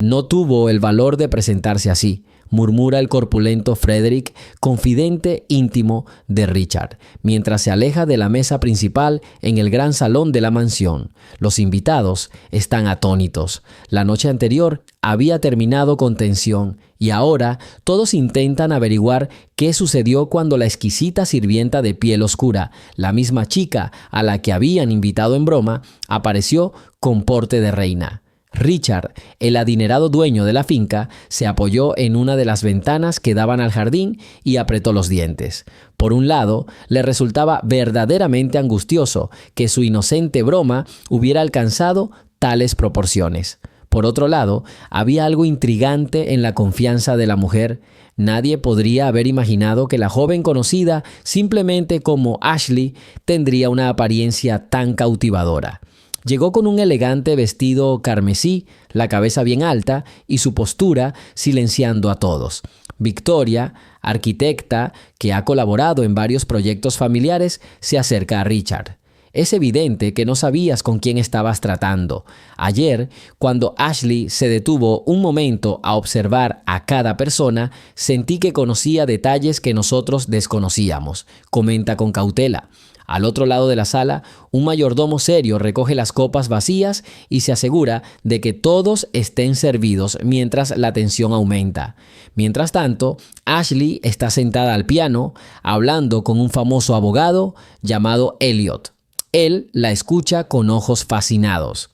No tuvo el valor de presentarse así, murmura el corpulento Frederick, confidente íntimo de Richard, mientras se aleja de la mesa principal en el gran salón de la mansión. Los invitados están atónitos. La noche anterior había terminado con tensión y ahora todos intentan averiguar qué sucedió cuando la exquisita sirvienta de piel oscura, la misma chica a la que habían invitado en broma, apareció con porte de reina. Richard, el adinerado dueño de la finca, se apoyó en una de las ventanas que daban al jardín y apretó los dientes. Por un lado, le resultaba verdaderamente angustioso que su inocente broma hubiera alcanzado tales proporciones. Por otro lado, había algo intrigante en la confianza de la mujer. Nadie podría haber imaginado que la joven conocida simplemente como Ashley tendría una apariencia tan cautivadora. Llegó con un elegante vestido carmesí, la cabeza bien alta y su postura silenciando a todos. Victoria, arquitecta que ha colaborado en varios proyectos familiares, se acerca a Richard. Es evidente que no sabías con quién estabas tratando. Ayer, cuando Ashley se detuvo un momento a observar a cada persona, sentí que conocía detalles que nosotros desconocíamos, comenta con cautela. Al otro lado de la sala, un mayordomo serio recoge las copas vacías y se asegura de que todos estén servidos mientras la tensión aumenta. Mientras tanto, Ashley está sentada al piano, hablando con un famoso abogado llamado Elliot. Él la escucha con ojos fascinados.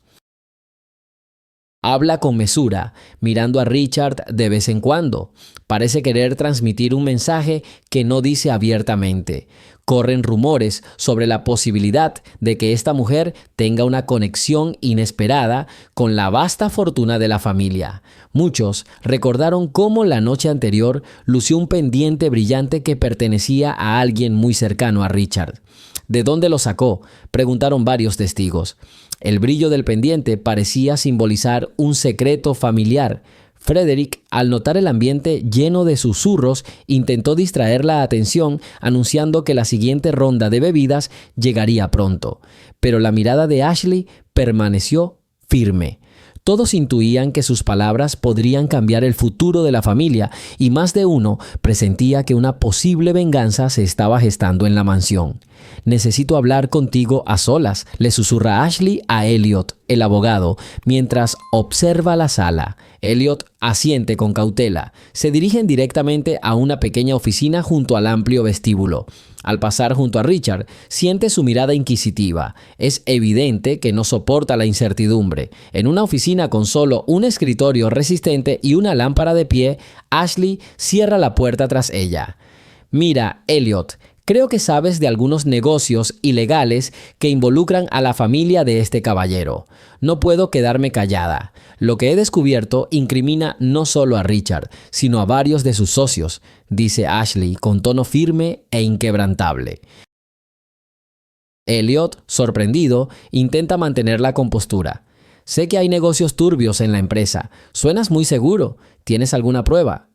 Habla con mesura, mirando a Richard de vez en cuando. Parece querer transmitir un mensaje que no dice abiertamente. Corren rumores sobre la posibilidad de que esta mujer tenga una conexión inesperada con la vasta fortuna de la familia. Muchos recordaron cómo la noche anterior lució un pendiente brillante que pertenecía a alguien muy cercano a Richard. ¿De dónde lo sacó?, preguntaron varios testigos. El brillo del pendiente parecía simbolizar un secreto familiar. Frederick, al notar el ambiente lleno de susurros, intentó distraer la atención anunciando que la siguiente ronda de bebidas llegaría pronto. Pero la mirada de Ashley permaneció firme. Todos intuían que sus palabras podrían cambiar el futuro de la familia y más de uno presentía que una posible venganza se estaba gestando en la mansión. «Necesito hablar contigo a solas», le susurra Ashley a Elliot, el abogado, mientras observa la sala. Elliot asiente con cautela. Se dirigen directamente a una pequeña oficina junto al amplio vestíbulo. Al pasar junto a Richard, siente su mirada inquisitiva. Es evidente que no soporta la incertidumbre. En una oficina con solo un escritorio resistente y una lámpara de pie, Ashley cierra la puerta tras ella. «Mira, Elliot, creo que sabes de algunos negocios ilegales que involucran a la familia de este caballero. No puedo quedarme callada. Lo que he descubierto incrimina no solo a Richard, sino a varios de sus socios», dice Ashley con tono firme e inquebrantable. Elliot, sorprendido, intenta mantener la compostura. «Sé que hay negocios turbios en la empresa. Suenas muy seguro. ¿Tienes alguna prueba?».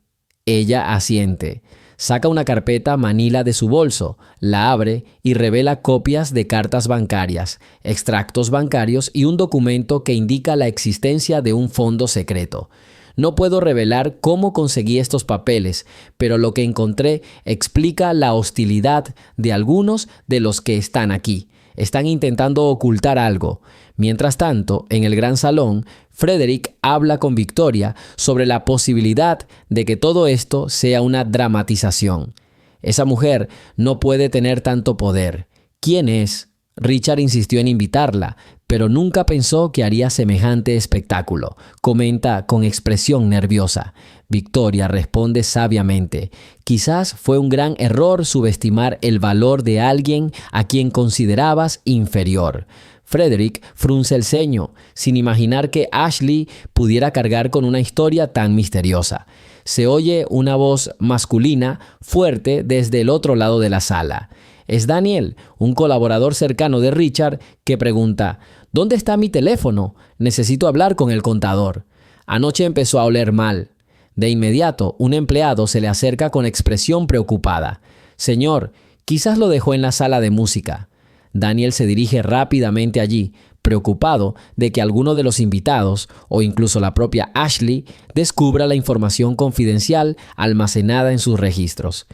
Ella asiente. Saca una carpeta manila de su bolso, la abre y revela copias de cartas bancarias, extractos bancarios y un documento que indica la existencia de un fondo secreto. «No puedo revelar cómo conseguí estos papeles, pero lo que encontré explica la hostilidad de algunos de los que están aquí. Están intentando ocultar algo». Mientras tanto, en el gran salón, Frederick habla con Victoria sobre la posibilidad de que todo esto sea una dramatización. «Esa mujer no puede tener tanto poder». «¿Quién es?». Richard insistió en invitarla, pero nunca pensó que haría semejante espectáculo, comenta con expresión nerviosa. Victoria responde sabiamente: «Quizás fue un gran error subestimar el valor de alguien a quien considerabas inferior». Frederick frunce el ceño, sin imaginar que Ashley pudiera cargar con una historia tan misteriosa. Se oye una voz masculina fuerte desde el otro lado de la sala. Es Daniel, un colaborador cercano de Richard, que pregunta: «¿Dónde está mi teléfono? Necesito hablar con el contador». Anoche empezó a oler mal. De inmediato, un empleado se le acerca con expresión preocupada. «Señor, quizás lo dejó en la sala de música». Daniel se dirige rápidamente allí, preocupado de que alguno de los invitados, o incluso la propia Ashley, descubra la información confidencial almacenada en sus registros.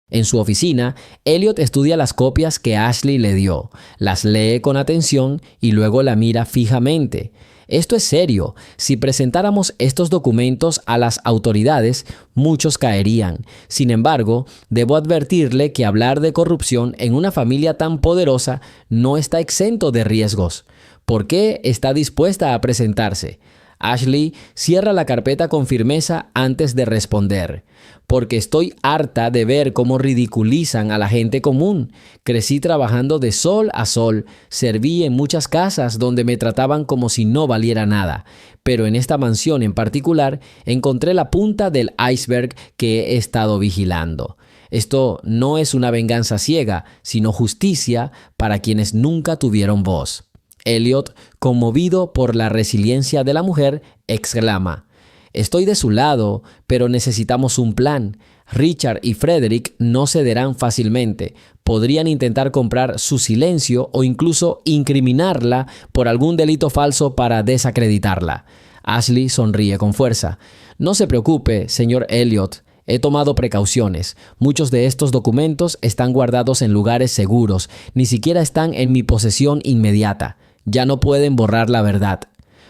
En su oficina, Elliot estudia las copias que Ashley le dio, las lee con atención y luego la mira fijamente. Esto es serio. Si presentáramos estos documentos a las autoridades, muchos caerían. Sin embargo, debo advertirle que hablar de corrupción en una familia tan poderosa no está exento de riesgos. ¿Por qué está dispuesta a presentarse? Ashley cierra la carpeta con firmeza antes de responder. Porque estoy harta de ver cómo ridiculizan a la gente común. Crecí trabajando de sol a sol, serví en muchas casas donde me trataban como si no valiera nada. Pero en esta mansión en particular encontré la punta del iceberg que he estado vigilando. Esto no es una venganza ciega, sino justicia para quienes nunca tuvieron voz. Elliot, conmovido por la resiliencia de la mujer, exclama: «Estoy de su lado, pero necesitamos un plan. Richard y Frederick no cederán fácilmente. Podrían intentar comprar su silencio o incluso incriminarla por algún delito falso para desacreditarla». Ashley sonríe con fuerza. «No se preocupe, señor Elliot. He tomado precauciones. Muchos de estos documentos están guardados en lugares seguros. Ni siquiera están en mi posesión inmediata. Ya no pueden borrar la verdad».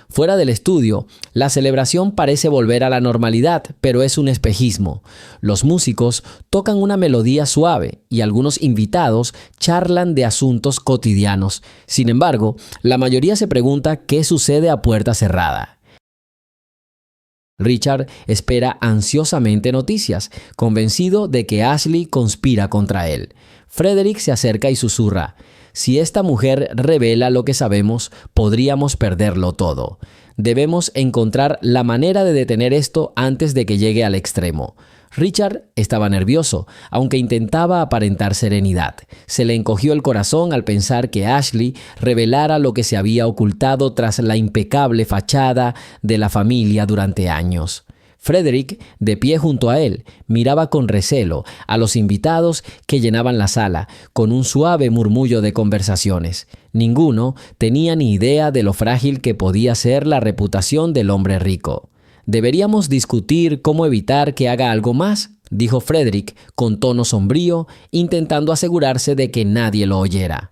Fuera del estudio, la celebración parece volver a la normalidad, pero es un espejismo. Los músicos tocan una melodía suave y algunos invitados charlan de asuntos cotidianos. Sin embargo, la mayoría se pregunta qué sucede a puerta cerrada. Richard espera ansiosamente noticias, convencido de que Ashley conspira contra él. Frederick se acerca y susurra: «Si esta mujer revela lo que sabemos, podríamos perderlo todo. Debemos encontrar la manera de detener esto antes de que llegue al extremo». Richard estaba nervioso, aunque intentaba aparentar serenidad. Se le encogió el corazón al pensar que Ashley revelara lo que se había ocultado tras la impecable fachada de la familia durante años. Frederick, de pie junto a él, miraba con recelo a los invitados que llenaban la sala, con un suave murmullo de conversaciones. Ninguno tenía ni idea de lo frágil que podía ser la reputación del hombre rico. «Deberíamos discutir cómo evitar que haga algo más», dijo Frederick con tono sombrío, intentando asegurarse de que nadie lo oyera.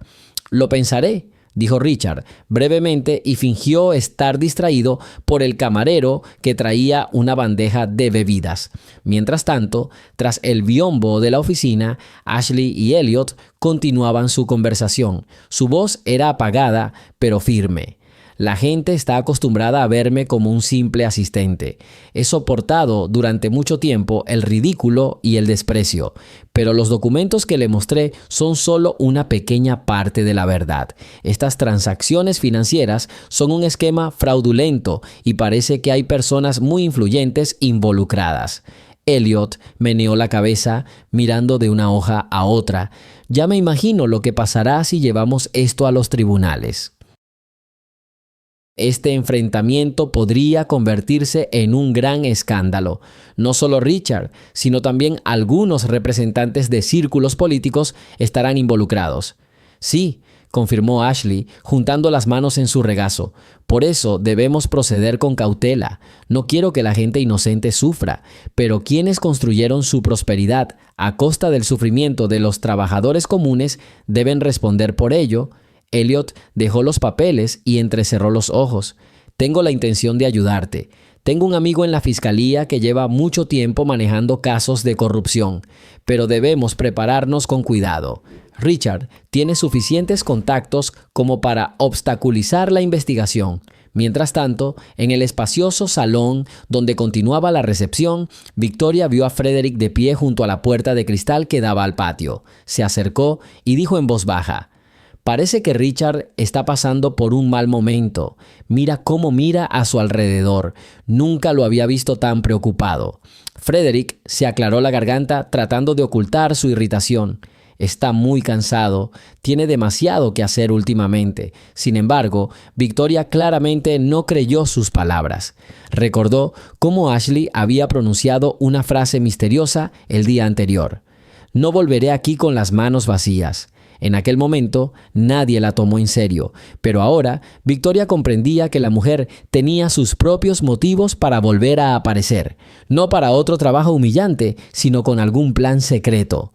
«Lo pensaré», dijo Richard brevemente y fingió estar distraído por el camarero que traía una bandeja de bebidas. Mientras tanto, tras el biombo de la oficina, Ashley y Elliot continuaban su conversación. Su voz era apagada, pero firme. «La gente está acostumbrada a verme como un simple asistente. He soportado durante mucho tiempo el ridículo y el desprecio, pero los documentos que le mostré son solo una pequeña parte de la verdad. Estas transacciones financieras son un esquema fraudulento y parece que hay personas muy influyentes involucradas». Elliot meneó la cabeza mirando de una hoja a otra. «Ya me imagino lo que pasará si llevamos esto a los tribunales». Este enfrentamiento podría convertirse en un gran escándalo. No solo Richard, sino también algunos representantes de círculos políticos estarán involucrados. «Sí», confirmó Ashley, juntando las manos en su regazo. «Por eso debemos proceder con cautela. No quiero que la gente inocente sufra, pero quienes construyeron su prosperidad a costa del sufrimiento de los trabajadores comunes deben responder por ello». Elliot dejó los papeles y entrecerró los ojos. «Tengo la intención de ayudarte. Tengo un amigo en la fiscalía que lleva mucho tiempo manejando casos de corrupción, pero debemos prepararnos con cuidado. Richard tiene suficientes contactos como para obstaculizar la investigación». Mientras tanto, en el espacioso salón donde continuaba la recepción, Victoria vio a Frederick de pie junto a la puerta de cristal que daba al patio. Se acercó y dijo en voz baja: «Parece que Richard está pasando por un mal momento. Mira cómo mira a su alrededor. Nunca lo había visto tan preocupado». Frederick se aclaró la garganta tratando de ocultar su irritación. «Está muy cansado. Tiene demasiado que hacer últimamente». Sin embargo, Victoria claramente no creyó sus palabras. Recordó cómo Ashley había pronunciado una frase misteriosa el día anterior: «No volveré aquí con las manos vacías». En aquel momento nadie la tomó en serio, pero ahora Victoria comprendía que la mujer tenía sus propios motivos para volver a aparecer, no para otro trabajo humillante, sino con algún plan secreto.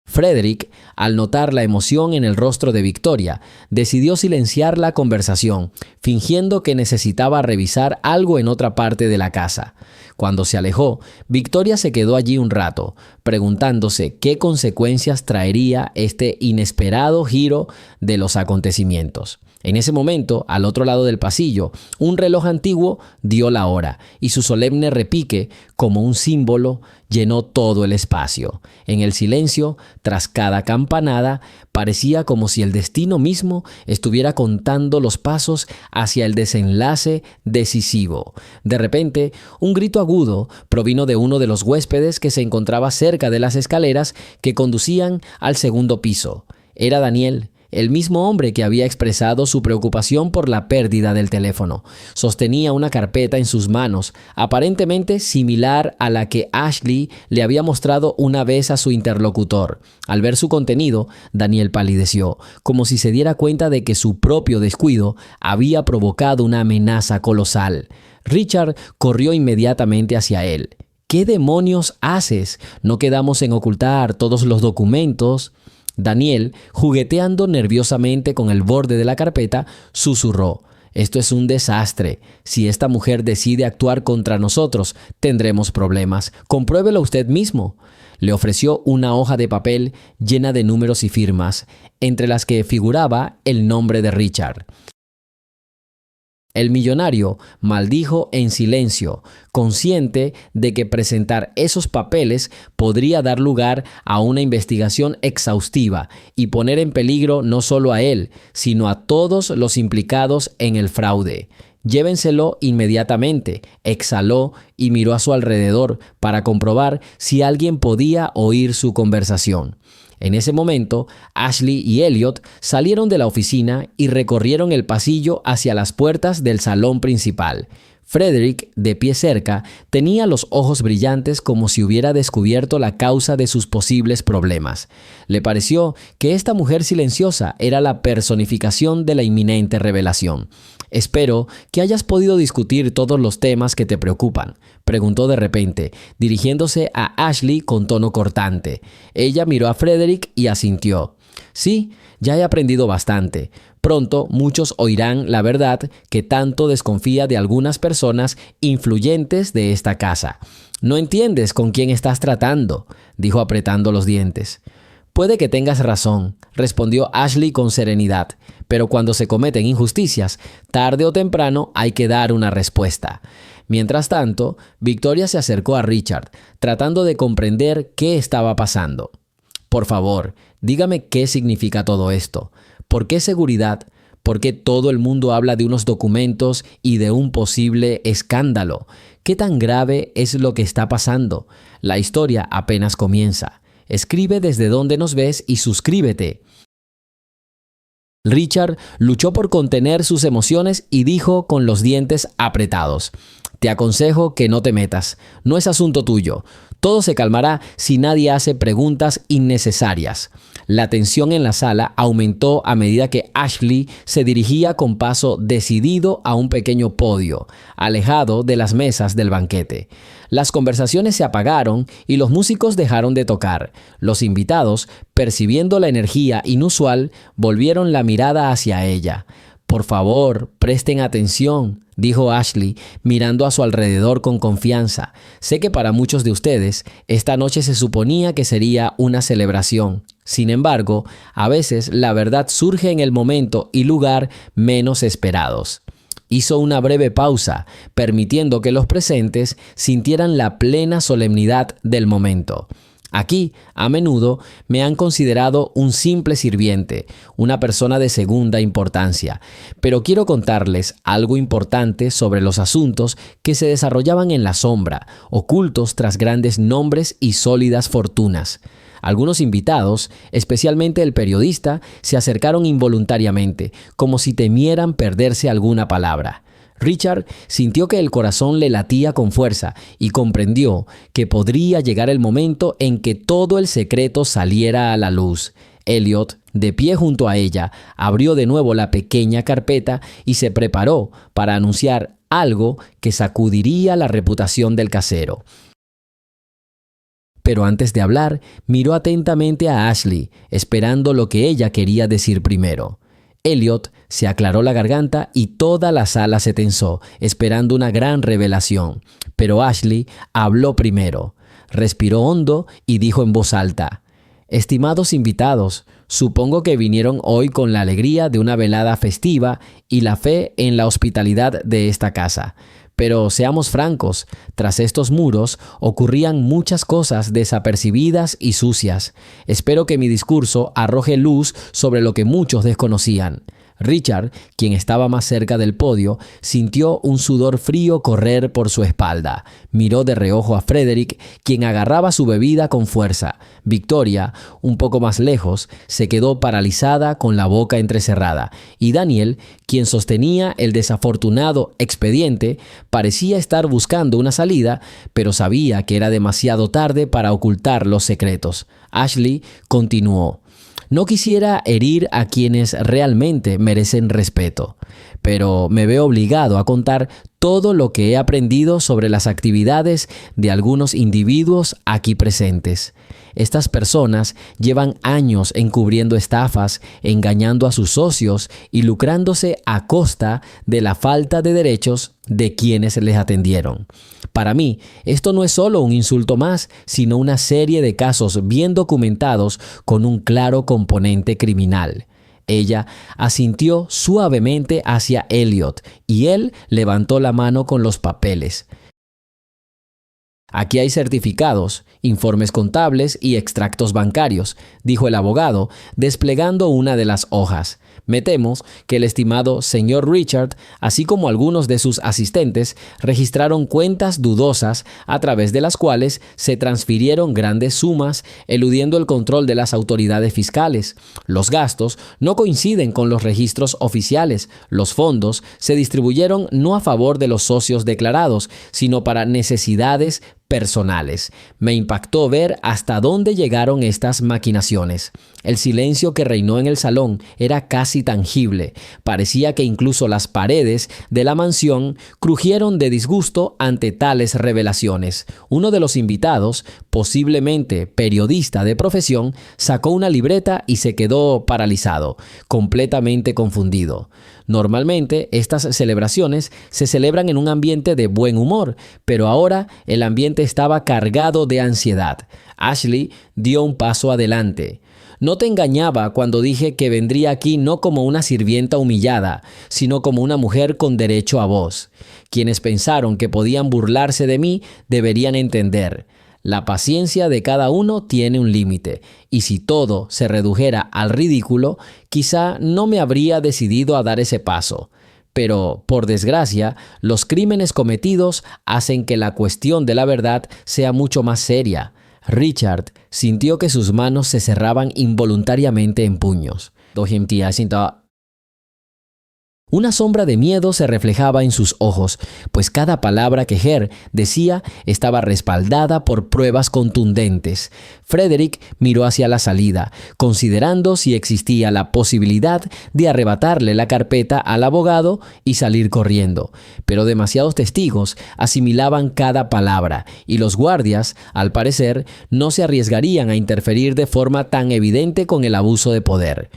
Frederick, al notar la emoción en el rostro de Victoria, decidió silenciar la conversación, fingiendo que necesitaba revisar algo en otra parte de la casa. Cuando se alejó, Victoria se quedó allí un rato, preguntándose qué consecuencias traería este inesperado giro de los acontecimientos. En ese momento, al otro lado del pasillo, un reloj antiguo dio la hora y su solemne repique, como un símbolo, llenó todo el espacio. En el silencio, tras cada campanada, parecía como si el destino mismo estuviera contando los pasos hacia el desenlace decisivo. De repente, un grito agudo provino de uno de los huéspedes que se encontraba cerca de las escaleras que conducían al segundo piso. Era Daniel, el mismo hombre que había expresado su preocupación por la pérdida del teléfono. Sostenía una carpeta en sus manos, aparentemente similar a la que Ashley le había mostrado una vez a su interlocutor. Al ver su contenido, Daniel palideció, como si se diera cuenta de que su propio descuido había provocado una amenaza colosal. Richard corrió inmediatamente hacia él. ¿Qué demonios haces? ¿No quedamos en ocultar todos los documentos? Daniel, jugueteando nerviosamente con el borde de la carpeta, susurró: «Esto es un desastre. Si esta mujer decide actuar contra nosotros, tendremos problemas. Compruébelo usted mismo». Le ofreció una hoja de papel llena de números y firmas, entre las que figuraba el nombre de Richard. El millonario maldijo en silencio, consciente de que presentar esos papeles podría dar lugar a una investigación exhaustiva y poner en peligro no solo a él, sino a todos los implicados en el fraude. «Llévenselo inmediatamente», exhaló y miró a su alrededor para comprobar si alguien podía oír su conversación. En ese momento, Ashley y Elliot salieron de la oficina y recorrieron el pasillo hacia las puertas del salón principal. Frederick, de pie cerca, tenía los ojos brillantes como si hubiera descubierto la causa de sus posibles problemas. Le pareció que esta mujer silenciosa era la personificación de la inminente revelación. «Espero que hayas podido discutir todos los temas que te preocupan», preguntó de repente, dirigiéndose a Ashley con tono cortante. Ella miró a Frederick y asintió. «Sí, ya he aprendido bastante. Pronto muchos oirán la verdad que tanto desconfía de algunas personas influyentes de esta casa». «No entiendes con quién estás tratando», dijo apretando los dientes. «Puede que tengas razón», respondió Ashley con serenidad, «pero cuando se cometen injusticias, tarde o temprano hay que dar una respuesta». Mientras tanto, Victoria se acercó a Richard, tratando de comprender qué estaba pasando. «Por favor, dígame qué significa todo esto. ¿Por qué seguridad? ¿Por qué todo el mundo habla de unos documentos y de un posible escándalo? ¿Qué tan grave es lo que está pasando? La historia apenas comienza. Escribe desde donde nos ves y suscríbete». Richard luchó por contener sus emociones y dijo con los dientes apretados: «Te aconsejo que no te metas. No es asunto tuyo. Todo se calmará si nadie hace preguntas innecesarias». La tensión en la sala aumentó a medida que Ashley se dirigía con paso decidido a un pequeño podio, alejado de las mesas del banquete. Las conversaciones se apagaron y los músicos dejaron de tocar. Los invitados, percibiendo la energía inusual, volvieron la mirada hacia ella. «Por favor, presten atención», dijo Ashley, mirando a su alrededor con confianza. «Sé que para muchos de ustedes, esta noche se suponía que sería una celebración. Sin embargo, a veces la verdad surge en el momento y lugar menos esperados». Hizo una breve pausa, permitiendo que los presentes sintieran la plena solemnidad del momento. «Aquí, a menudo, me han considerado un simple sirviente, una persona de segunda importancia, pero quiero contarles algo importante sobre los asuntos que se desarrollaban en la sombra, ocultos tras grandes nombres y sólidas fortunas». Algunos invitados, especialmente el periodista, se acercaron involuntariamente, como si temieran perderse alguna palabra. Richard sintió que el corazón le latía con fuerza y comprendió que podría llegar el momento en que todo el secreto saliera a la luz. Elliot, de pie junto a ella, abrió de nuevo la pequeña carpeta y se preparó para anunciar algo que sacudiría la reputación del casero. Pero antes de hablar, miró atentamente a Ashley, esperando lo que ella quería decir primero. Elliot se aclaró la garganta y toda la sala se tensó, esperando una gran revelación. Pero Ashley habló primero. Respiró hondo y dijo en voz alta: «Estimados invitados, supongo que vinieron hoy con la alegría de una velada festiva y la fe en la hospitalidad de esta casa. Pero seamos francos, tras estos muros ocurrían muchas cosas desapercibidas y sucias. Espero que mi discurso arroje luz sobre lo que muchos desconocían». Richard, quien estaba más cerca del podio, sintió un sudor frío correr por su espalda. Miró de reojo a Frederick, quien agarraba su bebida con fuerza. Victoria, un poco más lejos, se quedó paralizada con la boca entrecerrada. Y Daniel, quien sostenía el desafortunado expediente, parecía estar buscando una salida, pero sabía que era demasiado tarde para ocultar los secretos. Ashley continuó: «No quisiera herir a quienes realmente merecen respeto, pero me veo obligado a contar todo lo que he aprendido sobre las actividades de algunos individuos aquí presentes. Estas personas llevan años encubriendo estafas, engañando a sus socios y lucrándose a costa de la falta de derechos de quienes les atendieron. Para mí, esto no es solo un insulto más, sino una serie de casos bien documentados con un claro componente criminal». Ella asintió suavemente hacia Elliot y él levantó la mano con los papeles. «Aquí hay certificados, informes contables y extractos bancarios», dijo el abogado, desplegando una de las hojas. «Me temo que el estimado señor Richard, así como algunos de sus asistentes, registraron cuentas dudosas a través de las cuales se transfirieron grandes sumas, eludiendo el control de las autoridades fiscales. Los gastos no coinciden con los registros oficiales. Los fondos se distribuyeron no a favor de los socios declarados, sino para necesidades personales. Me impactó ver hasta dónde llegaron estas maquinaciones. El silencio que reinó en el salón era casi tangible. Parecía que incluso las paredes de la mansión crujieron de disgusto ante tales revelaciones. Uno de los invitados, posiblemente periodista de profesión, sacó una libreta y se quedó paralizado, completamente confundido. Normalmente, estas celebraciones se celebran en un ambiente de buen humor, pero ahora el ambiente estaba cargado de ansiedad. Ashley dio un paso adelante. «No te engañaba cuando dije que vendría aquí no como una sirvienta humillada, sino como una mujer con derecho a voz. Quienes pensaron que podían burlarse de mí deberían entender. La paciencia de cada uno tiene un límite, y si todo se redujera al ridículo, quizá no me habría decidido a dar ese paso. Pero, por desgracia, los crímenes cometidos hacen que la cuestión de la verdad sea mucho más seria». Richard sintió que sus manos se cerraban involuntariamente en puños. Una sombra de miedo se reflejaba en sus ojos, pues cada palabra que Hare decía estaba respaldada por pruebas contundentes. Frederick miró hacia la salida, considerando si existía la posibilidad de arrebatarle la carpeta al abogado y salir corriendo. Pero demasiados testigos asimilaban cada palabra, y los guardias, al parecer, no se arriesgarían a interferir de forma tan evidente con el abuso de poder.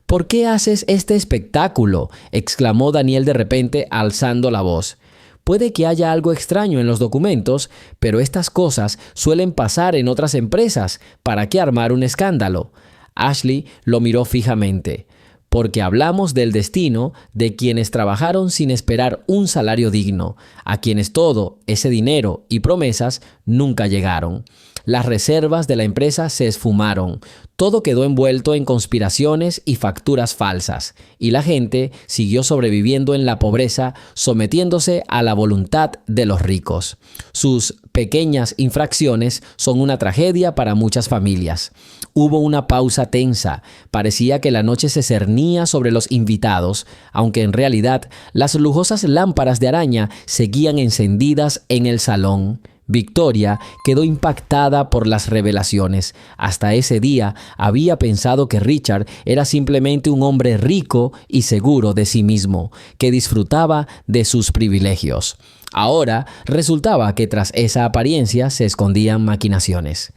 «¿Por qué haces este espectáculo?», exclamó Daniel de repente, alzando la voz. «Puede que haya algo extraño en los documentos, pero estas cosas suelen pasar en otras empresas. ¿Para qué armar un escándalo?». Ashley lo miró fijamente. «Porque hablamos del destino de quienes trabajaron sin esperar un salario digno, a quienes todo ese dinero y promesas nunca llegaron. Las reservas de la empresa se esfumaron. Todo quedó envuelto en conspiraciones y facturas falsas, y la gente siguió sobreviviendo en la pobreza, sometiéndose a la voluntad de los ricos. Sus pequeñas infracciones son una tragedia para muchas familias. Hubo una pausa tensa. Parecía que la noche se cernía sobre los invitados, aunque en realidad las lujosas lámparas de araña seguían encendidas en el salón. Victoria quedó impactada por las revelaciones. Hasta ese día había pensado que Richard era simplemente un hombre rico y seguro de sí mismo, que disfrutaba de sus privilegios. Ahora resultaba que tras esa apariencia se escondían maquinaciones.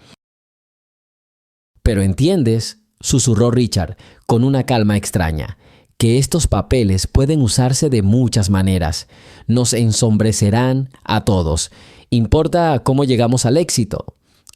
«Pero entiendes», susurró Richard con una calma extraña, «que estos papeles pueden usarse de muchas maneras. Nos ensombrecerán a todos. ¿Importa cómo llegamos al éxito?».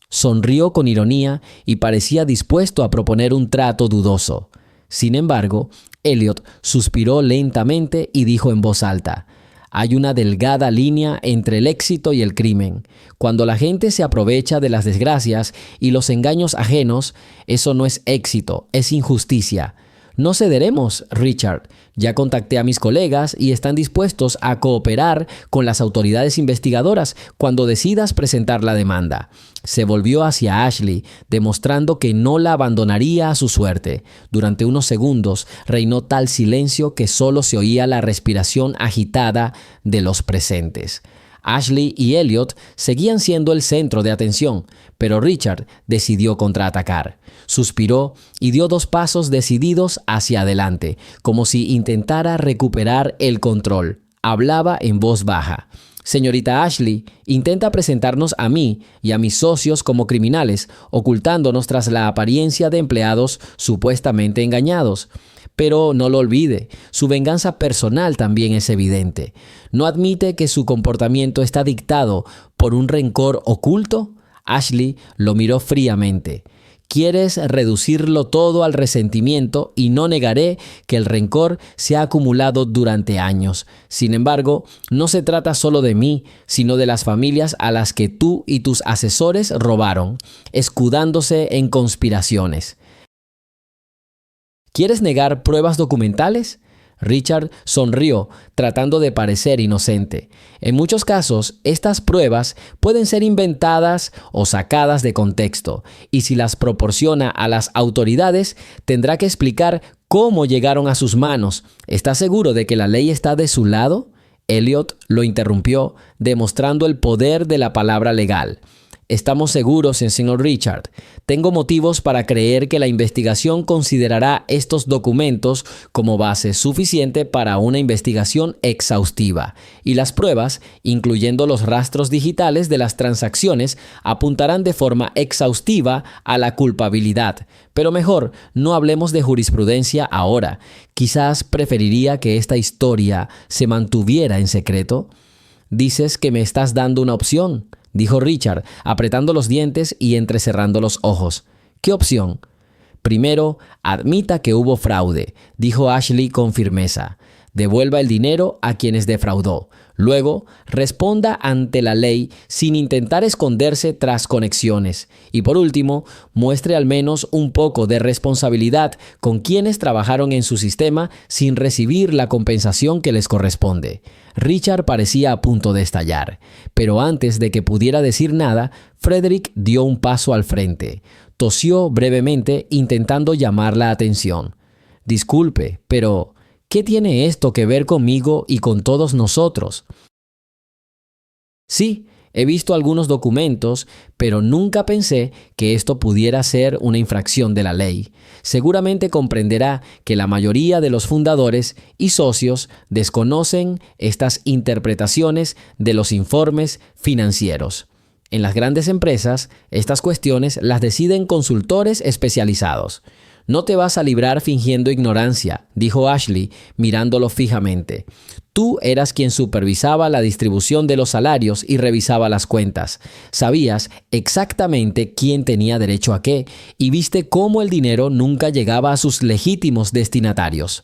Sonrió con ironía y parecía dispuesto a proponer un trato dudoso. Sin embargo, Elliot suspiró lentamente y dijo en voz alta: «Hay una delgada línea entre el éxito y el crimen. Cuando la gente se aprovecha de las desgracias y los engaños ajenos, eso no es éxito, es injusticia. No cederemos, Richard. Ya contacté a mis colegas y están dispuestos a cooperar con las autoridades investigadoras cuando decidas presentar la demanda». Se volvió hacia Ashley, demostrando que no la abandonaría a su suerte. Durante unos segundos reinó tal silencio que solo se oía la respiración agitada de los presentes. Ashley y Elliot seguían siendo el centro de atención, pero Richard decidió contraatacar. Suspiró y dio 2 pasos decididos hacia adelante, como si intentara recuperar el control. Hablaba en voz baja: «Señorita Ashley, intenta presentarnos a mí y a mis socios como criminales, ocultándonos tras la apariencia de empleados supuestamente engañados. Pero no lo olvide, su venganza personal también es evidente. ¿No admite que su comportamiento está dictado por un rencor oculto?». Ashley lo miró fríamente. «Quieres reducirlo todo al resentimiento y no negaré que el rencor se ha acumulado durante años. Sin embargo, no se trata solo de mí, sino de las familias a las que tú y tus asesores robaron, escudándose en conspiraciones. ¿Quieres negar pruebas documentales?». Richard sonrió, tratando de parecer inocente. «En muchos casos, estas pruebas pueden ser inventadas o sacadas de contexto, y si las proporciona a las autoridades, tendrá que explicar cómo llegaron a sus manos. ¿Está seguro de que la ley está de su lado?». Elliot lo interrumpió, demostrando el poder de la palabra legal. «Estamos seguros, señor Richard. Tengo motivos para creer que la investigación considerará estos documentos como base suficiente para una investigación exhaustiva, y las pruebas, incluyendo los rastros digitales de las transacciones, apuntarán de forma exhaustiva a la culpabilidad. Pero mejor, no hablemos de jurisprudencia ahora. Quizás preferiría que esta historia se mantuviera en secreto». «Dices que me estás dando una opción», dijo Richard, apretando los dientes y entrecerrando los ojos. «¿Qué opción?». «Primero, admita que hubo fraude», dijo Ashley con firmeza. «Devuelva el dinero a quienes defraudó. Luego, responda ante la ley sin intentar esconderse tras conexiones. Y por último, muestre al menos un poco de responsabilidad con quienes trabajaron en su sistema sin recibir la compensación que les corresponde». Richard parecía a punto de estallar, pero antes de que pudiera decir nada, Frederick dio un paso al frente. Tosió brevemente, intentando llamar la atención. «Disculpe, pero ¿qué tiene esto que ver conmigo y con todos nosotros?». «Sí, he visto algunos documentos, pero nunca pensé que esto pudiera ser una infracción de la ley. Seguramente comprenderá que la mayoría de los fundadores y socios desconocen estas interpretaciones de los informes financieros. En las grandes empresas, estas cuestiones las deciden consultores especializados. «No te vas a librar fingiendo ignorancia», dijo Ashley, mirándolo fijamente. «Tú eras quien supervisaba la distribución de los salarios y revisaba las cuentas. Sabías exactamente quién tenía derecho a qué y viste cómo el dinero nunca llegaba a sus legítimos destinatarios».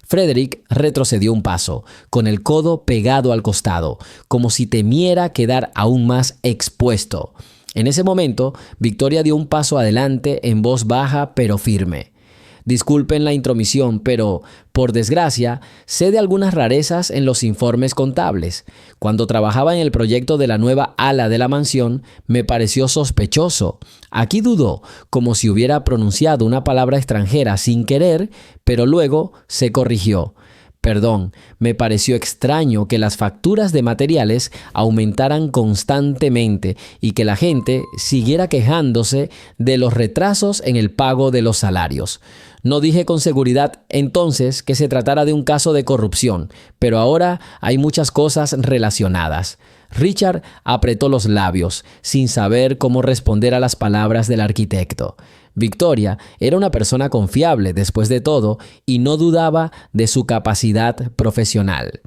Frederick retrocedió un paso, con el codo pegado al costado, como si temiera quedar aún más expuesto. En ese momento, Victoria dio un paso adelante en voz baja pero firme. Disculpen la intromisión, pero, por desgracia, sé de algunas rarezas en los informes contables. Cuando trabajaba en el proyecto de la nueva ala de la mansión, me pareció sospechoso. Aquí dudó, como si hubiera pronunciado una palabra extranjera sin querer, pero luego se corrigió. Perdón, me pareció extraño que las facturas de materiales aumentaran constantemente y que la gente siguiera quejándose de los retrasos en el pago de los salarios. No dije con seguridad entonces que se tratara de un caso de corrupción, pero ahora hay muchas cosas relacionadas. Richard apretó los labios, sin saber cómo responder a las palabras del arquitecto. Victoria era una persona confiable, después de todo, y no dudaba de su capacidad profesional.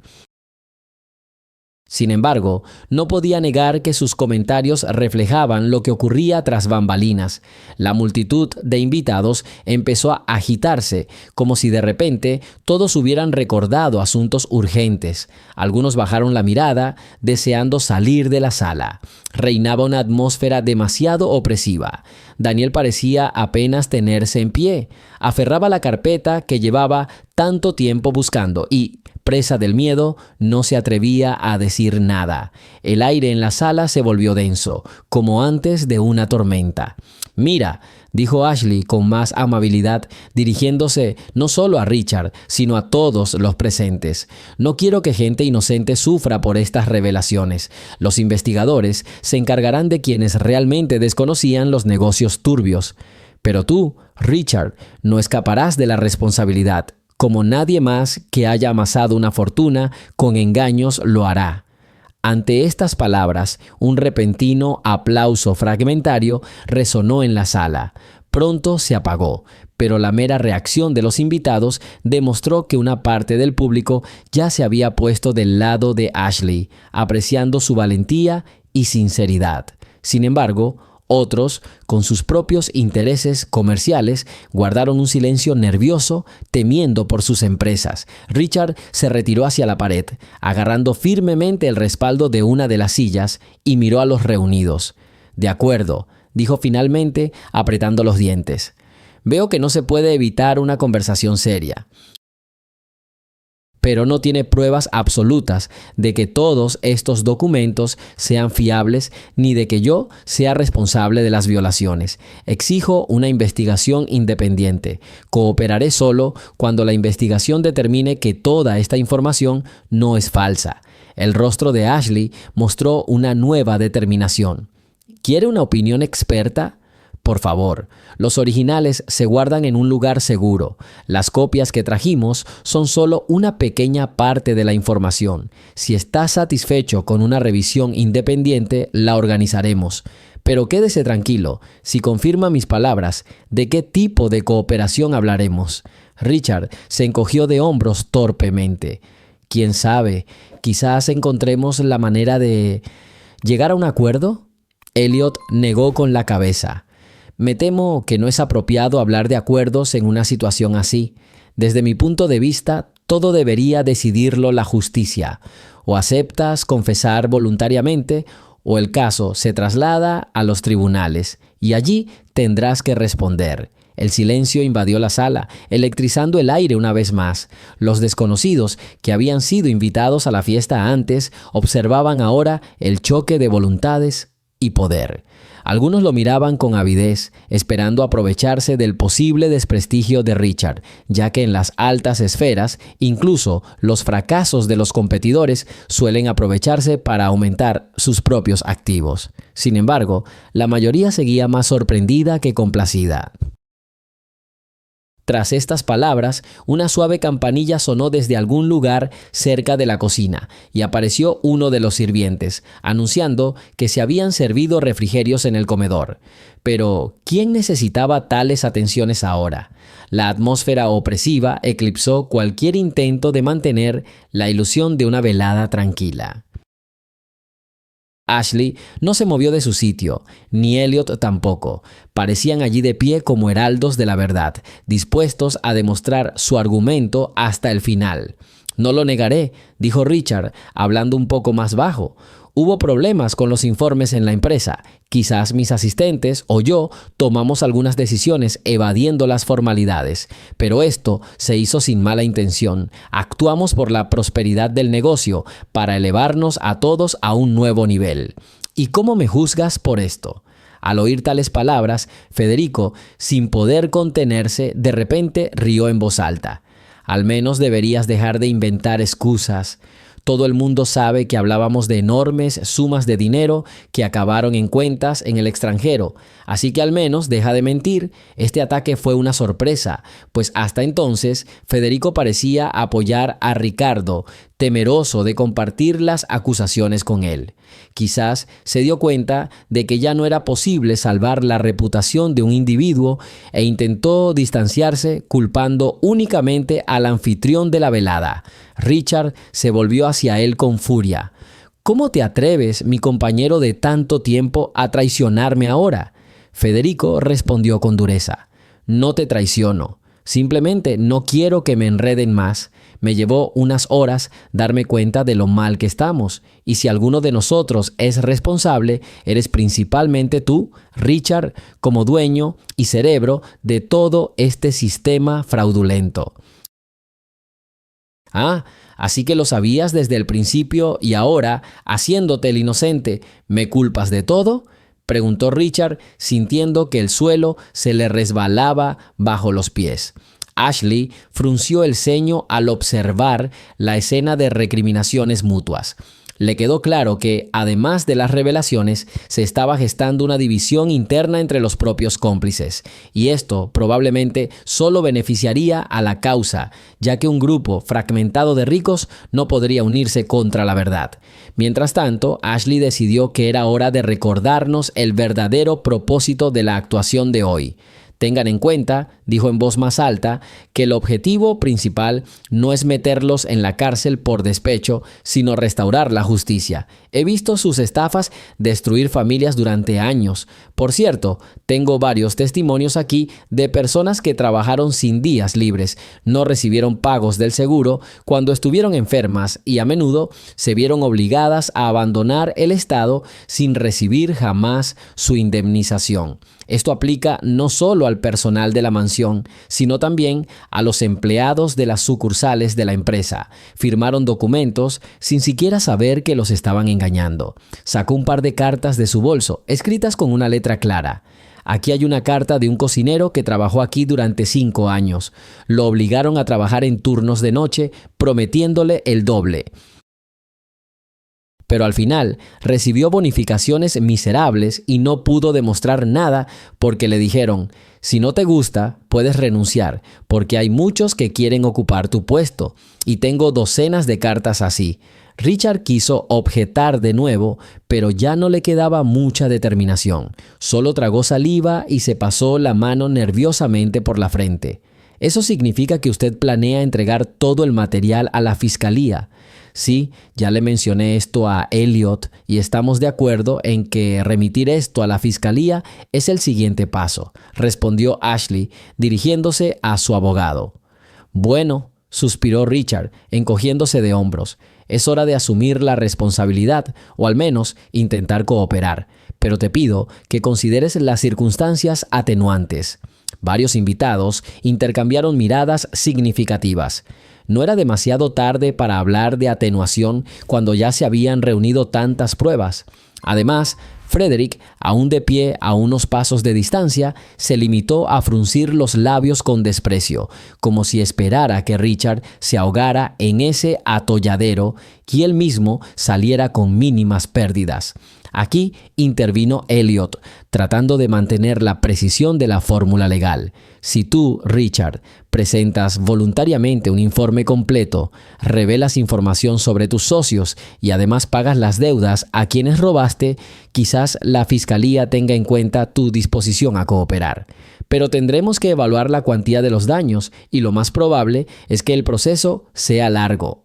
Sin embargo, no podía negar que sus comentarios reflejaban lo que ocurría tras bambalinas. La multitud de invitados empezó a agitarse, como si de repente todos hubieran recordado asuntos urgentes. Algunos bajaron la mirada, deseando salir de la sala. Reinaba una atmósfera demasiado opresiva. Daniel parecía apenas tenerse en pie. Aferraba la carpeta que llevaba tanto tiempo buscando y, presa del miedo, no se atrevía a decir nada. El aire en la sala se volvió denso, como antes de una tormenta. «Mira», dijo Ashley con más amabilidad, dirigiéndose no solo a Richard, sino a todos los presentes. «No quiero que gente inocente sufra por estas revelaciones. Los investigadores se encargarán de quienes realmente desconocían los negocios turbios. Pero tú, Richard, no escaparás de la responsabilidad, como nadie más que haya amasado una fortuna con engaños lo hará». Ante estas palabras, un repentino aplauso fragmentario resonó en la sala. Pronto se apagó, pero la mera reacción de los invitados demostró que una parte del público ya se había puesto del lado de Ashley, apreciando su valentía y sinceridad. Sin embargo, otros, con sus propios intereses comerciales, guardaron un silencio nervioso, temiendo por sus empresas. Richard se retiró hacia la pared, agarrando firmemente el respaldo de una de las sillas, y miró a los reunidos. «De acuerdo», dijo finalmente, apretando los dientes. «Veo que no se puede evitar una conversación seria, pero no tiene pruebas absolutas de que todos estos documentos sean fiables ni de que yo sea responsable de las violaciones. Exijo una investigación independiente. Cooperaré solo cuando la investigación determine que toda esta información no es falsa». El rostro de Ashley mostró una nueva determinación. «¿Quiere una opinión experta? Por favor, los originales se guardan en un lugar seguro. Las copias que trajimos son solo una pequeña parte de la información. Si está satisfecho con una revisión independiente, la organizaremos. Pero quédese tranquilo, si confirma mis palabras, ¿de qué tipo de cooperación hablaremos?». Richard se encogió de hombros torpemente. «¿Quién sabe? Quizás encontremos la manera de llegar a un acuerdo». Elliot negó con la cabeza. «Me temo que no es apropiado hablar de acuerdos en una situación así. Desde mi punto de vista, todo debería decidirlo la justicia. O aceptas confesar voluntariamente, o el caso se traslada a los tribunales, y allí tendrás que responder». El silencio invadió la sala, electrizando el aire una vez más. Los desconocidos, que habían sido invitados a la fiesta antes, observaban ahora el choque de voluntades y poder. Algunos lo miraban con avidez, esperando aprovecharse del posible desprestigio de Richard, ya que en las altas esferas, incluso los fracasos de los competidores suelen aprovecharse para aumentar sus propios activos. Sin embargo, la mayoría seguía más sorprendida que complacida. Tras estas palabras, una suave campanilla sonó desde algún lugar cerca de la cocina y apareció uno de los sirvientes, anunciando que se habían servido refrigerios en el comedor. Pero, ¿quién necesitaba tales atenciones ahora? La atmósfera opresiva eclipsó cualquier intento de mantener la ilusión de una velada tranquila. Ashley no se movió de su sitio, ni Elliot tampoco. Parecían allí de pie como heraldos de la verdad, dispuestos a demostrar su argumento hasta el final. «No lo negaré», dijo Richard, hablando un poco más bajo. «Hubo problemas con los informes en la empresa. Quizás mis asistentes o yo tomamos algunas decisiones evadiendo las formalidades, pero esto se hizo sin mala intención. Actuamos por la prosperidad del negocio, para elevarnos a todos a un nuevo nivel. ¿Y cómo me juzgas por esto?». Al oír tales palabras, Federico, sin poder contenerse, de repente rió en voz alta. «Al menos deberías dejar de inventar excusas. Todo el mundo sabe que hablábamos de enormes sumas de dinero que acabaron en cuentas en el extranjero. Así que al menos deja de mentir. Este ataque fue una sorpresa, pues hasta entonces Federico parecía apoyar a Ricardo, temeroso de compartir las acusaciones con él. Quizás se dio cuenta de que ya no era posible salvar la reputación de un individuo e intentó distanciarse culpando únicamente al anfitrión de la velada. Richard se volvió hacia él con furia. «¿Cómo te atreves, mi compañero de tanto tiempo, a traicionarme ahora?». Federico respondió con dureza. «No te traiciono. Simplemente no quiero que me enreden más. Me llevó unas horas darme cuenta de lo mal que estamos. Y si alguno de nosotros es responsable, eres principalmente tú, Richard, como dueño y cerebro de todo este sistema fraudulento». «Ah, así que lo sabías desde el principio y ahora, haciéndote el inocente, ¿me culpas de todo?», preguntó Richard, sintiendo que el suelo se le resbalaba bajo los pies. Ashley frunció el ceño al observar la escena de recriminaciones mutuas. Le quedó claro que, además de las revelaciones, se estaba gestando una división interna entre los propios cómplices, y esto probablemente solo beneficiaría a la causa, ya que un grupo fragmentado de ricos no podría unirse contra la verdad. Mientras tanto, Ashley decidió que era hora de recordarnos el verdadero propósito de la actuación de hoy. «Tengan en cuenta», dijo en voz más alta, «que el objetivo principal no es meterlos en la cárcel por despecho, sino restaurar la justicia. He visto sus estafas destruir familias durante años. Por cierto, tengo varios testimonios aquí de personas que trabajaron sin días libres, no recibieron pagos del seguro cuando estuvieron enfermas y a menudo se vieron obligadas a abandonar el estado sin recibir jamás su indemnización. Esto aplica no solo al personal de la mansión, sino también a los empleados de las sucursales de la empresa. Firmaron documentos sin siquiera saber que los estaban engañando». Sacó un par de cartas de su bolso, escritas con una letra clara. «Aquí hay una carta de un cocinero que trabajó aquí durante 5 años. Lo obligaron a trabajar en turnos de noche, prometiéndole el doble. Pero al final recibió bonificaciones miserables y no pudo demostrar nada porque le dijeron: si no te gusta, puedes renunciar, porque hay muchos que quieren ocupar tu puesto, y tengo docenas de cartas así». Richard quiso objetar de nuevo, pero ya no le quedaba mucha determinación. Solo tragó saliva y se pasó la mano nerviosamente por la frente. «¿Eso significa que usted planea entregar todo el material a la fiscalía?». «Sí, ya le mencioné esto a Elliot y estamos de acuerdo en que remitir esto a la fiscalía es el siguiente paso», respondió Ashley, dirigiéndose a su abogado. «Bueno», suspiró Richard, encogiéndose de hombros, «es hora de asumir la responsabilidad, o al menos intentar cooperar, pero te pido que consideres las circunstancias atenuantes». Varios invitados intercambiaron miradas significativas. No era demasiado tarde para hablar de atenuación cuando ya se habían reunido tantas pruebas. Además, Frederick, aún de pie a unos pasos de distancia, se limitó a fruncir los labios con desprecio, como si esperara que Richard se ahogara en ese atolladero y él mismo saliera con mínimas pérdidas. Aquí intervino Elliot, tratando de mantener la precisión de la fórmula legal. Si tú, Richard, presentas voluntariamente un informe completo, revelas información sobre tus socios y además pagas las deudas a quienes robaste, quizás la fiscalía tenga en cuenta tu disposición a cooperar. Pero tendremos que evaluar la cuantía de los daños y lo más probable es que el proceso sea largo.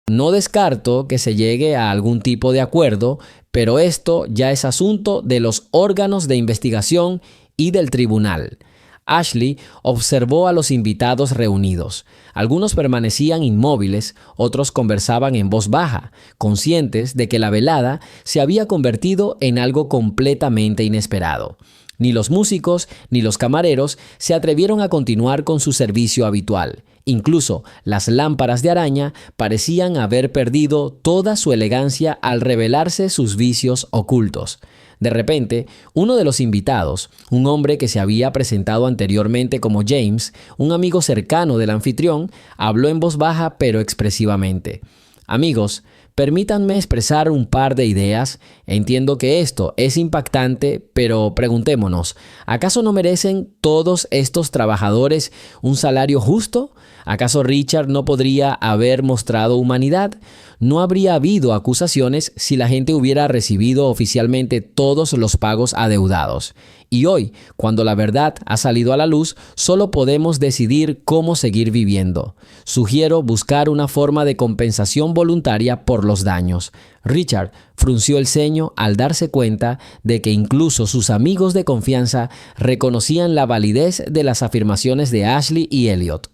No descarto que se llegue a algún tipo de acuerdo, pero esto ya es asunto de los órganos de investigación y del tribunal. Ashley observó a los invitados reunidos. Algunos permanecían inmóviles, otros conversaban en voz baja, conscientes de que la velada se había convertido en algo completamente inesperado. Ni los músicos ni los camareros se atrevieron a continuar con su servicio habitual. Incluso las lámparas de araña parecían haber perdido toda su elegancia al revelarse sus vicios ocultos. De repente, uno de los invitados, un hombre que se había presentado anteriormente como James, un amigo cercano del anfitrión, habló en voz baja pero expresivamente. Amigos, permítanme expresar un par de ideas. Entiendo que esto es impactante, pero preguntémonos, ¿acaso no merecen todos estos trabajadores un salario justo? ¿Acaso Richard no podría haber mostrado humanidad? No habría habido acusaciones si la gente hubiera recibido oficialmente todos los pagos adeudados. Y hoy, cuando la verdad ha salido a la luz, solo podemos decidir cómo seguir viviendo. Sugiero buscar una forma de compensación voluntaria por los daños. Richard frunció el ceño al darse cuenta de que incluso sus amigos de confianza reconocían la validez de las afirmaciones de Ashley y Elliot.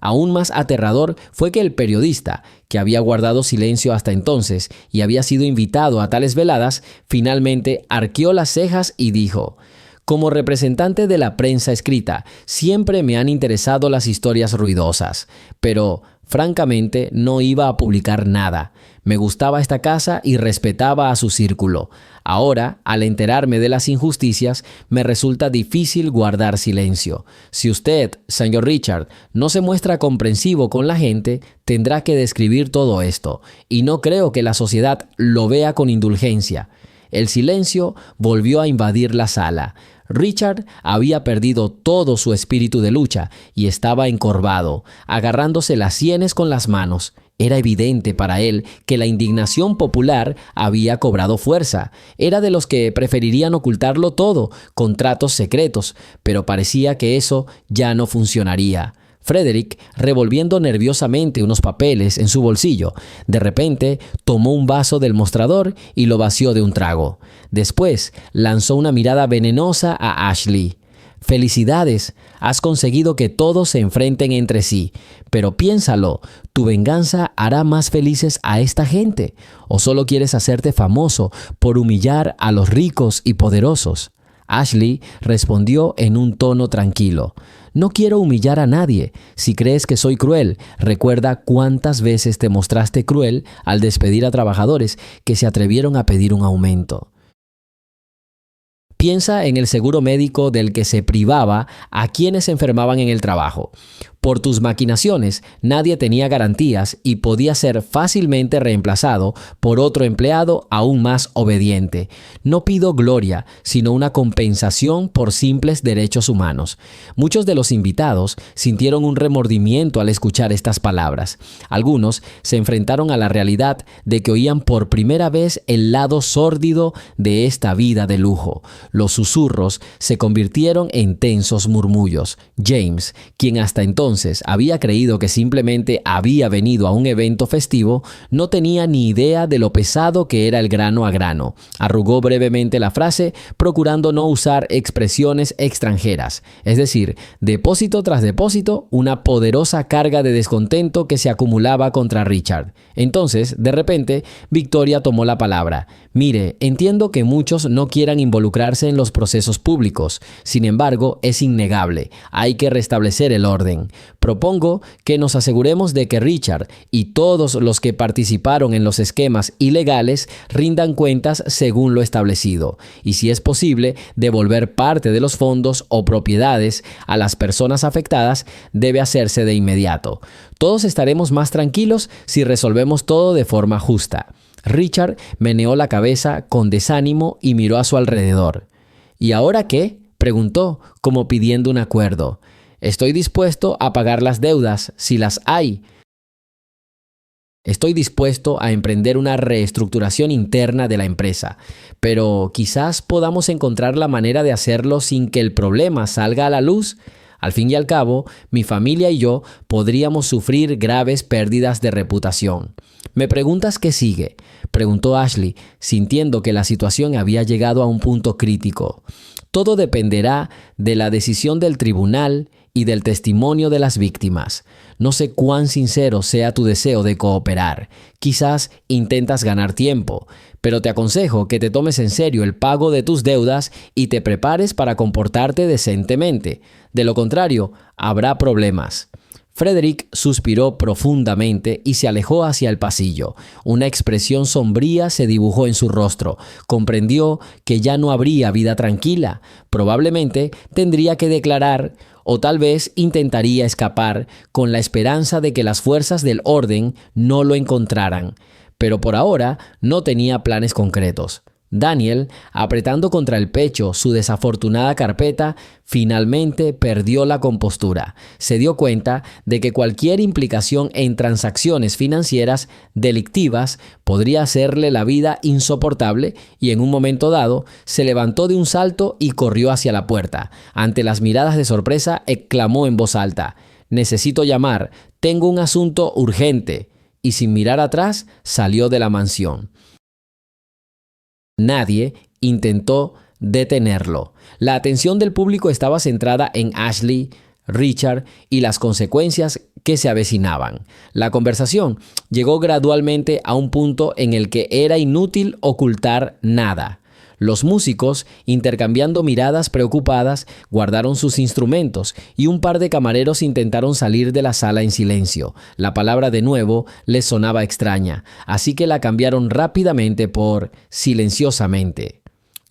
Aún más aterrador fue que el periodista, que había guardado silencio hasta entonces y había sido invitado a tales veladas, finalmente arqueó las cejas y dijo: «Como representante de la prensa escrita, siempre me han interesado las historias ruidosas, pero francamente no iba a publicar nada. Me gustaba esta casa y respetaba a su círculo. Ahora, al enterarme de las injusticias, me resulta difícil guardar silencio. Si usted, señor Richard, no se muestra comprensivo con la gente, tendrá que describir todo esto, y no creo que la sociedad lo vea con indulgencia». El silencio volvió a invadir la sala. Richard había perdido todo su espíritu de lucha y estaba encorvado, agarrándose las sienes con las manos. Era evidente para él que la indignación popular había cobrado fuerza. Era de los que preferirían ocultarlo todo, con tratos secretos, pero parecía que eso ya no funcionaría. Frederick, revolviendo nerviosamente unos papeles en su bolsillo, de repente tomó un vaso del mostrador y lo vació de un trago. Después lanzó una mirada venenosa a Ashley. «Felicidades, has conseguido que todos se enfrenten entre sí, pero piénsalo, ¿tu venganza hará más felices a esta gente? ¿O solo quieres hacerte famoso por humillar a los ricos y poderosos?» Ashley respondió en un tono tranquilo: «No quiero humillar a nadie. Si crees que soy cruel, recuerda cuántas veces te mostraste cruel al despedir a trabajadores que se atrevieron a pedir un aumento». Piensa en el seguro médico del que se privaba a quienes se enfermaban en el trabajo. Por tus maquinaciones, nadie tenía garantías y podía ser fácilmente reemplazado por otro empleado aún más obediente. No pido gloria, sino una compensación por simples derechos humanos. Muchos de los invitados sintieron un remordimiento al escuchar estas palabras. Algunos se enfrentaron a la realidad de que oían por primera vez el lado sórdido de esta vida de lujo. Los susurros se convirtieron en tensos murmullos. James, quien hasta entonces había creído que simplemente había venido a un evento festivo, no tenía ni idea de lo pesado que era el grano a grano. Arrugó brevemente la frase, procurando no usar expresiones extranjeras. Es decir, depósito tras depósito, una poderosa carga de descontento que se acumulaba contra Richard. Entonces, de repente, Victoria tomó la palabra. «Mire, entiendo que muchos no quieran involucrarse en los procesos públicos. Sin embargo, es innegable. Hay que restablecer el orden. Propongo que nos aseguremos de que Richard y todos los que participaron en los esquemas ilegales rindan cuentas según lo establecido, y si es posible, devolver parte de los fondos o propiedades a las personas afectadas debe hacerse de inmediato. Todos estaremos más tranquilos si resolvemos todo de forma justa». Richard meneó la cabeza con desánimo y miró a su alrededor. «¿Y ahora qué?», preguntó, como pidiendo un acuerdo. «Estoy dispuesto a pagar las deudas, si las hay. Estoy dispuesto a emprender una reestructuración interna de la empresa, pero quizás podamos encontrar la manera de hacerlo sin que el problema salga a la luz». Al fin y al cabo, mi familia y yo podríamos sufrir graves pérdidas de reputación. ¿Me preguntas qué sigue?, preguntó Ashley, sintiendo que la situación había llegado a un punto crítico. Todo dependerá de la decisión del tribunal y del testimonio de las víctimas. No sé cuán sincero sea tu deseo de cooperar. Quizás intentas ganar tiempo, pero te aconsejo que te tomes en serio el pago de tus deudas y te prepares para comportarte decentemente. De lo contrario, habrá problemas. Frederick suspiró profundamente y se alejó hacia el pasillo. Una expresión sombría se dibujó en su rostro. Comprendió que ya no habría vida tranquila. Probablemente tendría que declarar o tal vez intentaría escapar con la esperanza de que las fuerzas del orden no lo encontraran. Pero por ahora no tenía planes concretos. Daniel, apretando contra el pecho su desafortunada carpeta, finalmente perdió la compostura. Se dio cuenta de que cualquier implicación en transacciones financieras delictivas podría hacerle la vida insoportable y en un momento dado se levantó de un salto y corrió hacia la puerta. Ante las miradas de sorpresa, exclamó en voz alta: «Necesito llamar, tengo un asunto urgente», y sin mirar atrás salió de la mansión. Nadie intentó detenerlo. La atención del público estaba centrada en Ashley, Richard y las consecuencias que se avecinaban. La conversación llegó gradualmente a un punto en el que era inútil ocultar nada. Los músicos, intercambiando miradas preocupadas, guardaron sus instrumentos y un par de camareros intentaron salir de la sala en silencio. La palabra de nuevo les sonaba extraña, así que la cambiaron rápidamente por silenciosamente.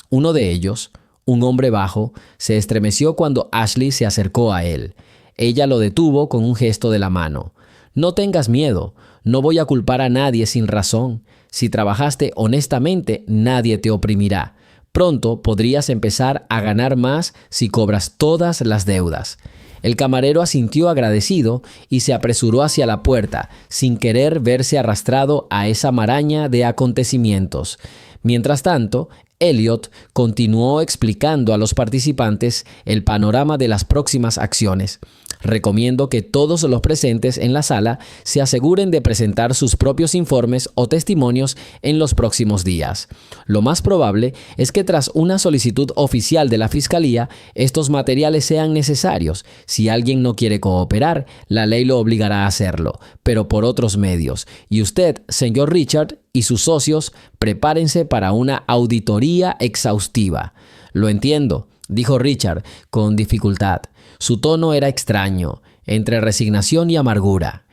Uno de ellos, un hombre bajo, se estremeció cuando Ashley se acercó a él. Ella lo detuvo con un gesto de la mano. «No tengas miedo, no voy a culpar a nadie sin razón. Si trabajaste honestamente, nadie te oprimirá. Pronto podrías empezar a ganar más si cobras todas las deudas». El camarero asintió agradecido y se apresuró hacia la puerta, sin querer verse arrastrado a esa maraña de acontecimientos. Mientras tanto, Elliot continuó explicando a los participantes el panorama de las próximas acciones. «Recomiendo que todos los presentes en la sala se aseguren de presentar sus propios informes o testimonios en los próximos días. Lo más probable es que tras una solicitud oficial de la Fiscalía, estos materiales sean necesarios. Si alguien no quiere cooperar, la ley lo obligará a hacerlo, pero por otros medios. Y usted, señor Richard, y sus socios, prepárense para una auditoría exhaustiva». «Lo entiendo», dijo Richard con dificultad. Su tono era extraño, entre resignación y amargura.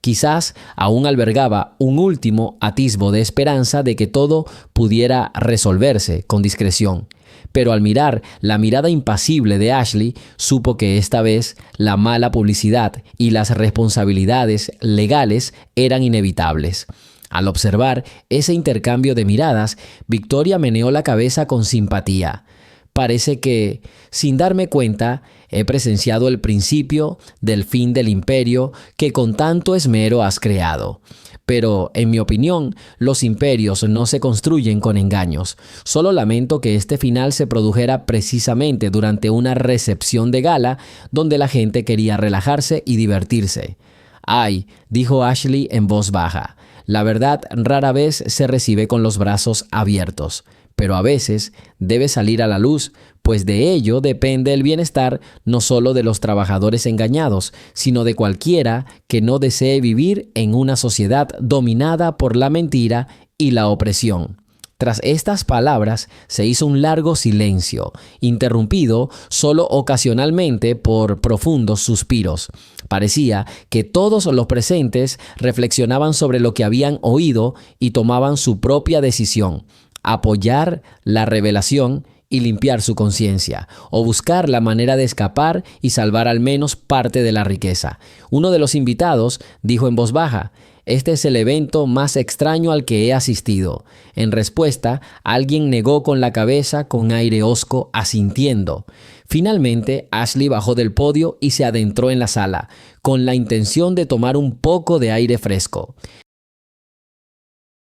Quizás aún albergaba un último atisbo de esperanza de que todo pudiera resolverse con discreción. Pero al mirar la mirada impasible de Ashley, supo que esta vez la mala publicidad y las responsabilidades legales eran inevitables. Al observar ese intercambio de miradas, Victoria meneó la cabeza con simpatía. «Parece que, sin darme cuenta, he presenciado el principio del fin del imperio que con tanto esmero has creado. Pero, en mi opinión, los imperios no se construyen con engaños. Solo lamento que este final se produjera precisamente durante una recepción de gala donde la gente quería relajarse y divertirse». «Ay», dijo Ashley en voz baja, «la verdad rara vez se recibe con los brazos abiertos. Pero a veces debe salir a la luz, pues de ello depende el bienestar no solo de los trabajadores engañados, sino de cualquiera que no desee vivir en una sociedad dominada por la mentira y la opresión». Tras estas palabras se hizo un largo silencio, interrumpido solo ocasionalmente por profundos suspiros. Parecía que todos los presentes reflexionaban sobre lo que habían oído y tomaban su propia decisión: apoyar la revelación y limpiar su conciencia, o buscar la manera de escapar y salvar al menos parte de la riqueza. Uno de los invitados dijo en voz baja: «Este es el evento más extraño al que he asistido». En respuesta, alguien negó con la cabeza con aire hosco, asintiendo. Finalmente, Ashley bajó del podio y se adentró en la sala, con la intención de tomar un poco de aire fresco.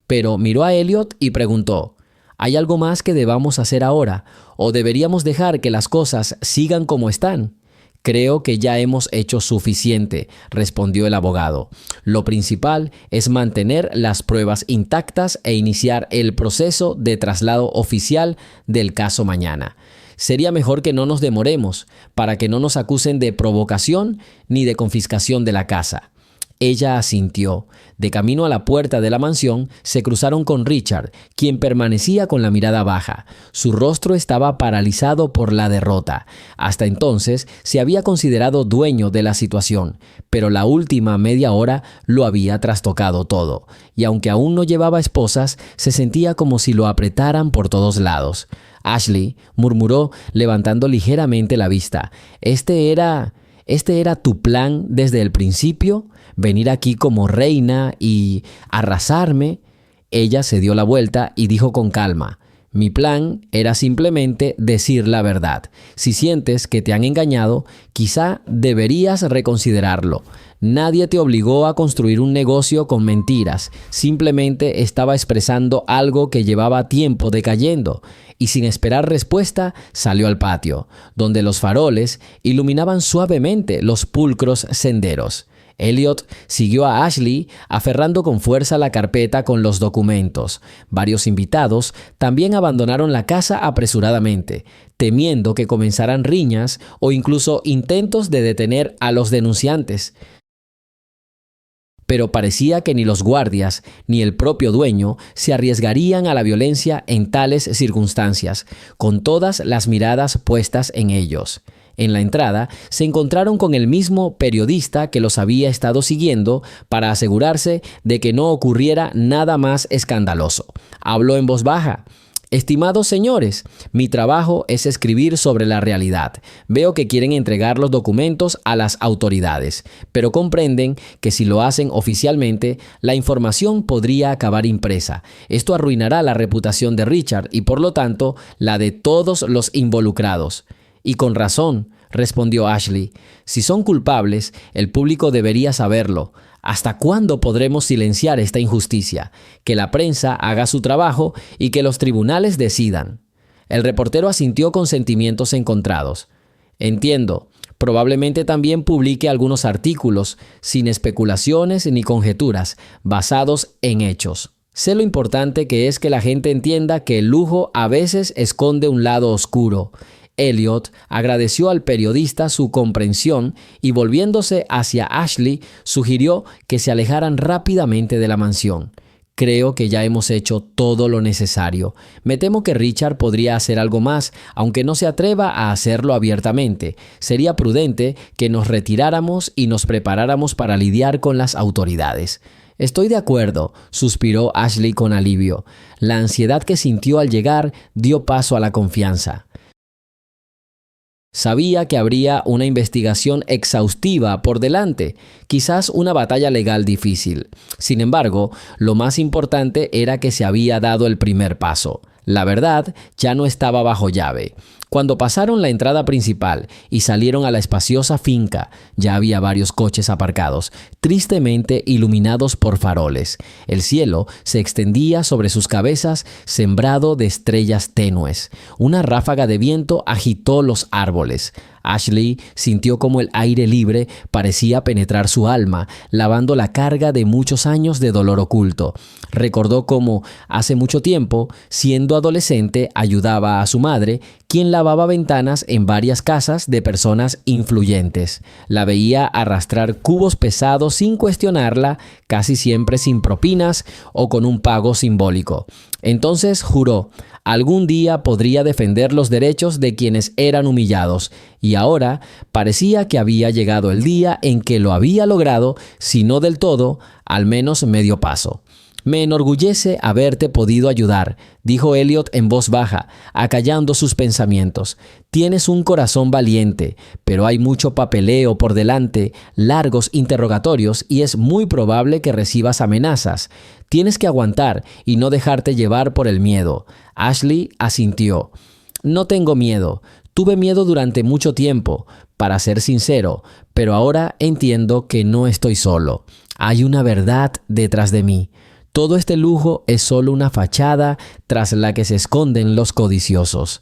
Pero miró a Elliot y preguntó: ¿Hay algo más que debamos hacer ahora? ¿O deberíamos dejar que las cosas sigan como están? Creo que ya hemos hecho suficiente, respondió el abogado. Lo principal es mantener las pruebas intactas e iniciar el proceso de traslado oficial del caso mañana. Sería mejor que no nos demoremos, para que no nos acusen de provocación ni de confiscación de la casa. Ella asintió. De camino a la puerta de la mansión, se cruzaron con Richard, quien permanecía con la mirada baja. Su rostro estaba paralizado por la derrota. Hasta entonces se había considerado dueño de la situación, pero la última media hora lo había trastocado todo. Y aunque aún no llevaba esposas, se sentía como si lo apretaran por todos lados. Ashley murmuró, levantando ligeramente la vista. ¿Este era tu plan desde el principio? ¿Venir aquí como reina y arrasarme? Ella se dio la vuelta y dijo con calma: mi plan era simplemente decir la verdad. Si sientes que te han engañado, quizá deberías reconsiderarlo. Nadie te obligó a construir un negocio con mentiras. Simplemente estaba expresando algo que llevaba tiempo decayendo. Y sin esperar respuesta, salió al patio, donde los faroles iluminaban suavemente los pulcros senderos. Elliot siguió a Ashley aferrando con fuerza la carpeta con los documentos. Varios invitados también abandonaron la casa apresuradamente, temiendo que comenzaran riñas o incluso intentos de detener a los denunciantes. Pero parecía que ni los guardias ni el propio dueño se arriesgarían a la violencia en tales circunstancias, con todas las miradas puestas en ellos. En la entrada se encontraron con el mismo periodista que los había estado siguiendo para asegurarse de que no ocurriera nada más escandaloso. Habló en voz baja: estimados señores, mi trabajo es escribir sobre la realidad. Veo que quieren entregar los documentos a las autoridades, pero comprenden que si lo hacen oficialmente, la información podría acabar impresa. Esto arruinará la reputación de Richard y por lo tanto la de todos los involucrados. Y con razón, respondió Ashley. Si son culpables, el público debería saberlo. ¿Hasta cuándo podremos silenciar esta injusticia? Que la prensa haga su trabajo y que los tribunales decidan. El reportero asintió con sentimientos encontrados. Entiendo. Probablemente también publique algunos artículos, sin especulaciones ni conjeturas, basados en hechos. Sé lo importante que es que la gente entienda que el lujo a veces esconde un lado oscuro. Elliot agradeció al periodista su comprensión y, volviéndose hacia Ashley, sugirió que se alejaran rápidamente de la mansión. Creo que ya hemos hecho todo lo necesario. Me temo que Richard podría hacer algo más, aunque no se atreva a hacerlo abiertamente. Sería prudente que nos retiráramos y nos preparáramos para lidiar con las autoridades. Estoy de acuerdo, suspiró Ashley con alivio. La ansiedad que sintió al llegar dio paso a la confianza. Sabía que habría una investigación exhaustiva por delante, quizás una batalla legal difícil. Sin embargo, lo más importante era que se había dado el primer paso. La verdad ya no estaba bajo llave. Cuando pasaron la entrada principal y salieron a la espaciosa finca, ya había varios coches aparcados, tristemente iluminados por faroles. El cielo se extendía sobre sus cabezas, sembrado de estrellas tenues. Una ráfaga de viento agitó los árboles. Ashley sintió como el aire libre parecía penetrar su alma, lavando la carga de muchos años de dolor oculto. Recordó cómo, hace mucho tiempo, siendo adolescente, ayudaba a su madre, quien lavaba ventanas en varias casas de personas influyentes. La veía arrastrar cubos pesados sin cuestionarla, casi siempre sin propinas o con un pago simbólico. Entonces juró: algún día podría defender los derechos de quienes eran humillados, y ahora parecía que había llegado el día en que lo había logrado, si no del todo, al menos medio paso. Me enorgullece haberte podido ayudar, dijo Elliot en voz baja, acallando sus pensamientos. Tienes un corazón valiente, pero hay mucho papeleo por delante, largos interrogatorios y es muy probable que recibas amenazas. Tienes que aguantar y no dejarte llevar por el miedo. Ashley asintió. No tengo miedo. Tuve miedo durante mucho tiempo, para ser sincero, pero ahora entiendo que no estoy solo. Hay una verdad detrás de mí. Todo este lujo es solo una fachada tras la que se esconden los codiciosos.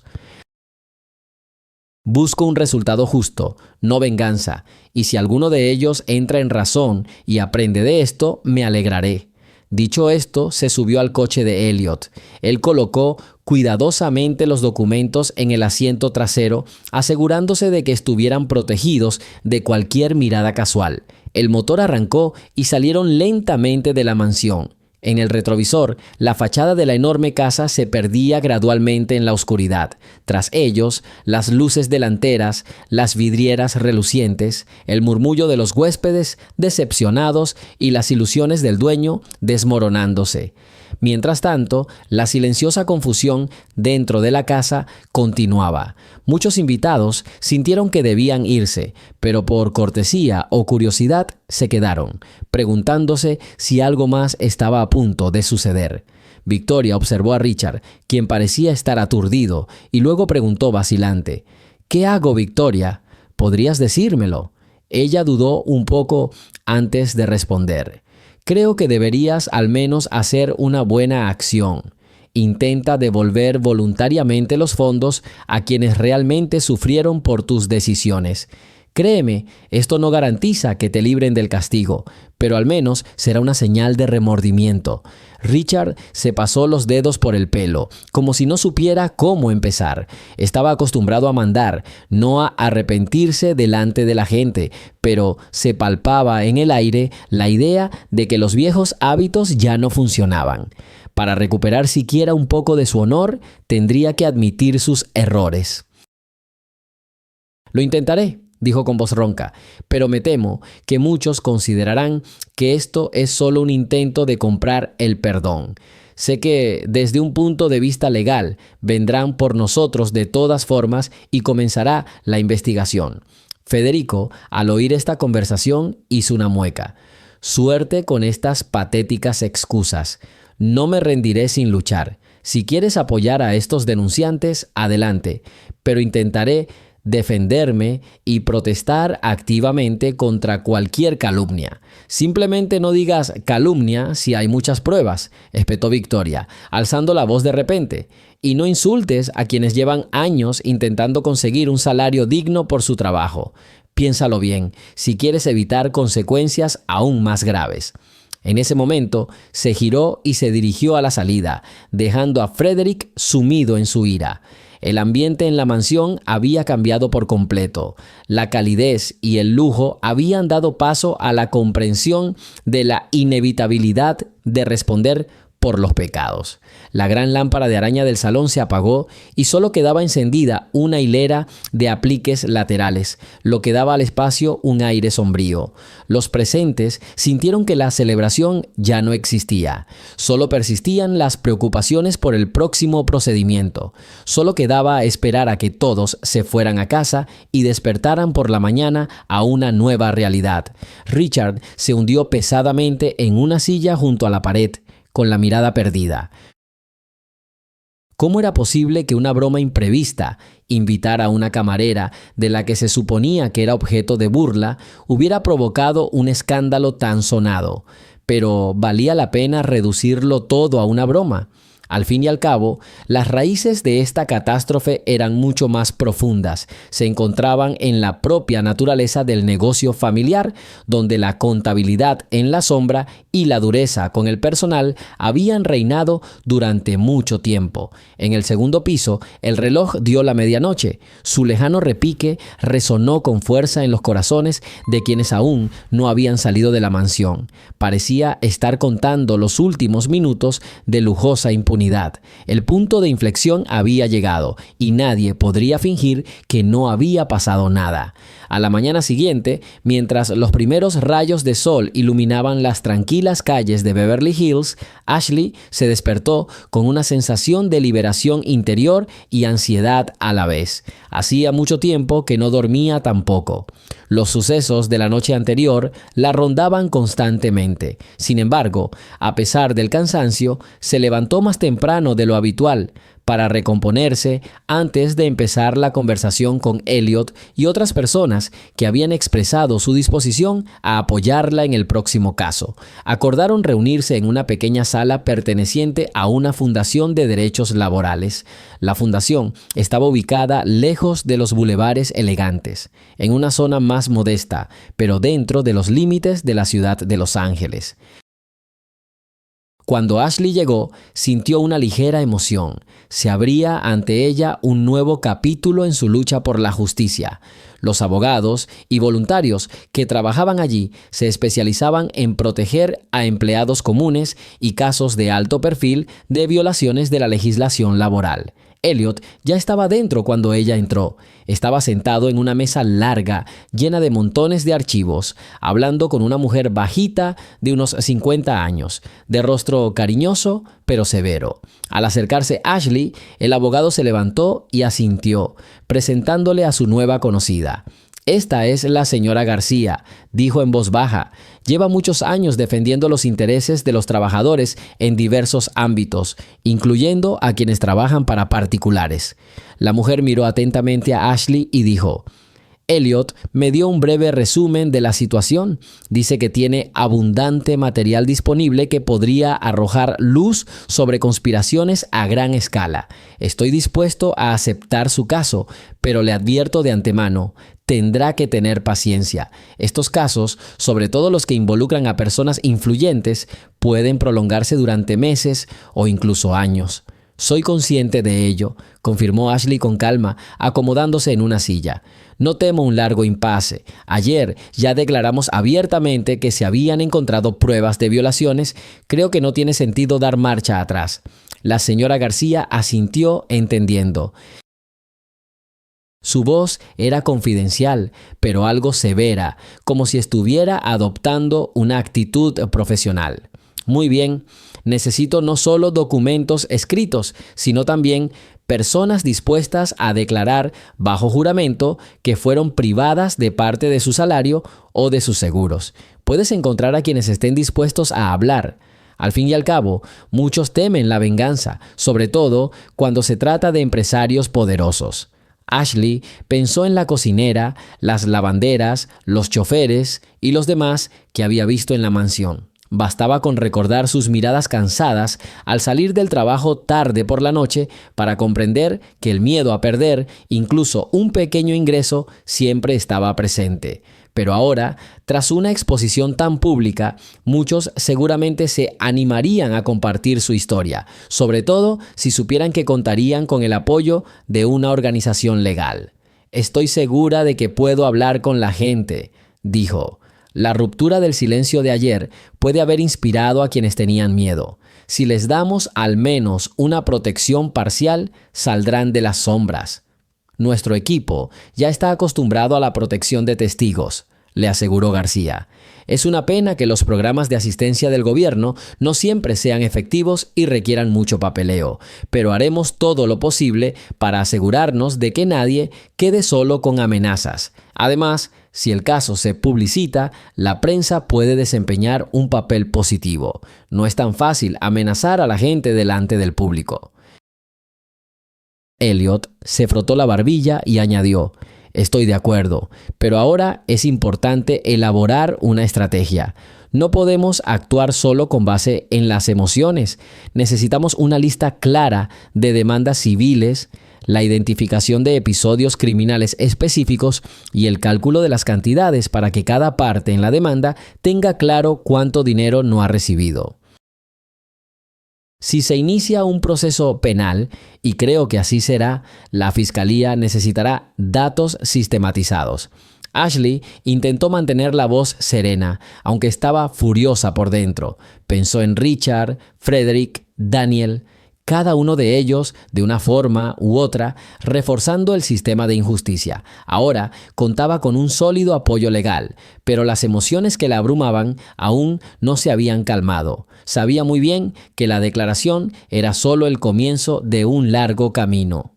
Busco un resultado justo, no venganza, y si alguno de ellos entra en razón y aprende de esto, me alegraré. Dicho esto, se subió al coche de Elliot. Él colocó cuidadosamente los documentos en el asiento trasero, asegurándose de que estuvieran protegidos de cualquier mirada casual. El motor arrancó y salieron lentamente de la mansión. En el retrovisor, la fachada de la enorme casa se perdía gradualmente en la oscuridad. Tras ellos, las luces delanteras, las vidrieras relucientes, el murmullo de los huéspedes decepcionados y las ilusiones del dueño desmoronándose. Mientras tanto, la silenciosa confusión dentro de la casa continuaba. Muchos invitados sintieron que debían irse, pero por cortesía o curiosidad se quedaron, preguntándose si algo más estaba a punto de suceder. Victoria observó a Richard, quien parecía estar aturdido, y luego preguntó vacilante: «¿Qué hago, Victoria? ¿Podrías decírmelo?». Ella dudó un poco antes de responder. «Creo que deberías al menos hacer una buena acción. Intenta devolver voluntariamente los fondos a quienes realmente sufrieron por tus decisiones. Créeme, esto no garantiza que te libren del castigo, pero al menos será una señal de remordimiento». Richard se pasó los dedos por el pelo, como si no supiera cómo empezar. Estaba acostumbrado a mandar, no a arrepentirse delante de la gente, pero se palpaba en el aire la idea de que los viejos hábitos ya no funcionaban. Para recuperar siquiera un poco de su honor, tendría que admitir sus errores. «Lo intentaré», dijo con voz ronca, «pero me temo que muchos considerarán que esto es solo un intento de comprar el perdón. Sé que desde un punto de vista legal vendrán por nosotros de todas formas y comenzará la investigación». Federico, al oír esta conversación, hizo una mueca. «Suerte con estas patéticas excusas. No me rendiré sin luchar. Si quieres apoyar a estos denunciantes, adelante, pero intentaré defenderme y protestar activamente contra cualquier calumnia. Simplemente no digas calumnia si hay muchas pruebas», espetó Victoria, alzando la voz de repente. «Y no insultes a quienes llevan años intentando conseguir un salario digno por su trabajo. Piénsalo bien, si quieres evitar consecuencias aún más graves». En ese momento, se giró y se dirigió a la salida, dejando a Frederick sumido en su ira. El ambiente en la mansión había cambiado por completo. La calidez y el lujo habían dado paso a la comprensión de la inevitabilidad de responder por los pecados. La gran lámpara de araña del salón se apagó y solo quedaba encendida una hilera de apliques laterales, lo que daba al espacio un aire sombrío. Los presentes sintieron que la celebración ya no existía. Solo persistían las preocupaciones por el próximo procedimiento. Solo quedaba esperar a que todos se fueran a casa y despertaran por la mañana a una nueva realidad. Richard se hundió pesadamente en una silla junto a la pared, con la mirada perdida. ¿Cómo era posible que una broma imprevista, invitar a una camarera de la que se suponía que era objeto de burla, hubiera provocado un escándalo tan sonado? Pero ¿valía la pena reducirlo todo a una broma? Al fin y al cabo, las raíces de esta catástrofe eran mucho más profundas. Se encontraban en la propia naturaleza del negocio familiar, donde la contabilidad en la sombra y la dureza con el personal habían reinado durante mucho tiempo. En el segundo piso, el reloj dio la medianoche. Su lejano repique resonó con fuerza en los corazones de quienes aún no habían salido de la mansión. Parecía estar contando los últimos minutos de lujosa impunidad. El punto de inflexión había llegado y nadie podría fingir que no había pasado nada. A la mañana siguiente, mientras los primeros rayos de sol iluminaban las tranquilas calles de Beverly Hills, Ashley se despertó con una sensación de liberación interior y ansiedad a la vez. Hacía mucho tiempo que no dormía tampoco. Los sucesos de la noche anterior la rondaban constantemente. Sin embargo, a pesar del cansancio, se levantó más temprano de lo habitual. para recomponerse antes de empezar la conversación con Elliot y otras personas que habían expresado su disposición a apoyarla en el próximo caso. Acordaron reunirse en una pequeña sala perteneciente a una fundación de derechos laborales. La fundación estaba ubicada lejos de los bulevares elegantes, en una zona más modesta, pero dentro de los límites de la ciudad de Los Ángeles. Cuando Ashley llegó, sintió una ligera emoción. Se abría ante ella un nuevo capítulo en su lucha por la justicia. Los abogados y voluntarios que trabajaban allí se especializaban en proteger a empleados comunes y casos de alto perfil de violaciones de la legislación laboral. Elliot ya estaba dentro cuando ella entró. Estaba sentado en una mesa larga, llena de montones de archivos, hablando con una mujer bajita de unos 50 años, de rostro cariñoso pero severo. Al acercarse Ashley, el abogado se levantó y asintió, presentándole a su nueva conocida. «Esta es la señora García», dijo en voz baja. «Lleva muchos años defendiendo los intereses de los trabajadores en diversos ámbitos, incluyendo a quienes trabajan para particulares». La mujer miró atentamente a Ashley y dijo: «Elliot me dio un breve resumen de la situación. Dice que tiene abundante material disponible que podría arrojar luz sobre conspiraciones a gran escala. Estoy dispuesto a aceptar su caso, pero le advierto de antemano, tendrá que tener paciencia. Estos casos, sobre todo los que involucran a personas influyentes, pueden prolongarse durante meses o incluso años». «Soy consciente de ello», confirmó Ashley con calma, acomodándose en una silla. «No temo un largo impasse. Ayer ya declaramos abiertamente que se habían encontrado pruebas de violaciones. Creo que no tiene sentido dar marcha atrás». La señora García asintió entendiendo. Su voz era confidencial, pero algo severa, como si estuviera adoptando una actitud profesional. «Muy bien, necesito no solo documentos escritos, sino también personas dispuestas a declarar bajo juramento que fueron privadas de parte de su salario o de sus seguros. Puedes encontrar a quienes estén dispuestos a hablar. Al fin y al cabo, muchos temen la venganza, sobre todo cuando se trata de empresarios poderosos». Ashley pensó en la cocinera, las lavanderas, los choferes y los demás que había visto en la mansión. Bastaba con recordar sus miradas cansadas al salir del trabajo tarde por la noche para comprender que el miedo a perder incluso un pequeño ingreso siempre estaba presente. Pero ahora, tras una exposición tan pública, muchos seguramente se animarían a compartir su historia, sobre todo si supieran que contarían con el apoyo de una organización legal. «Estoy segura de que puedo hablar con la gente», dijo. La ruptura del silencio de ayer puede haber inspirado a quienes tenían miedo. Si les damos al menos una protección parcial, saldrán de las sombras. «Nuestro equipo ya está acostumbrado a la protección de testigos», le aseguró García. «Es una pena que los programas de asistencia del gobierno no siempre sean efectivos y requieran mucho papeleo, pero haremos todo lo posible para asegurarnos de que nadie quede solo con amenazas. Además, si el caso se publicita, la prensa puede desempeñar un papel positivo. No es tan fácil amenazar a la gente delante del público». Elliot se frotó la barbilla y añadió: «Estoy de acuerdo, pero ahora es importante elaborar una estrategia. No podemos actuar solo con base en las emociones. Necesitamos una lista clara de demandas civiles, la identificación de episodios criminales específicos y el cálculo de las cantidades para que cada parte en la demanda tenga claro cuánto dinero no ha recibido». Si se inicia un proceso penal, y creo que así será, la Fiscalía necesitará datos sistematizados. Ashley intentó mantener la voz serena, aunque estaba furiosa por dentro. Pensó en Richard, Frederick, Daniel, cada uno de ellos, de una forma u otra, reforzando el sistema de injusticia. Ahora contaba con un sólido apoyo legal, pero las emociones que la abrumaban aún no se habían calmado. Sabía muy bien que la declaración era solo el comienzo de un largo camino.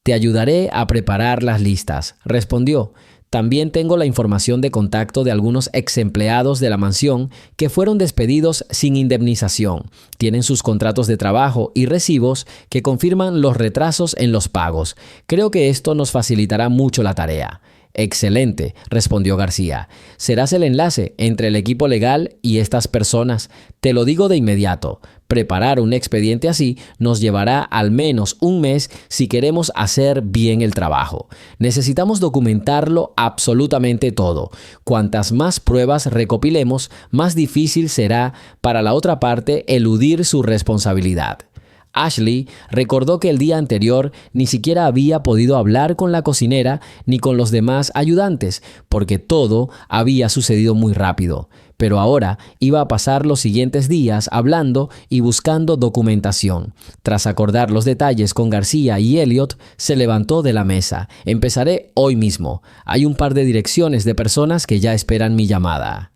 «Te ayudaré a preparar las listas», respondió. También tengo la información de contacto de algunos ex empleados de la mansión que fueron despedidos sin indemnización. Tienen sus contratos de trabajo y recibos que confirman los retrasos en los pagos. Creo que esto nos facilitará mucho la tarea. Excelente, respondió García. Serás el enlace entre el equipo legal y estas personas. Te lo digo de inmediato. Preparar un expediente así nos llevará al menos un mes si queremos hacer bien el trabajo. Necesitamos documentarlo absolutamente todo. Cuantas más pruebas recopilemos, más difícil será para la otra parte eludir su responsabilidad. Ashley recordó que el día anterior ni siquiera había podido hablar con la cocinera ni con los demás ayudantes, porque todo había sucedido muy rápido. Pero ahora iba a pasar los siguientes días hablando y buscando documentación. Tras acordar los detalles con García y Elliot, se levantó de la mesa. Empezaré hoy mismo. Hay un par de direcciones de personas que ya esperan mi llamada.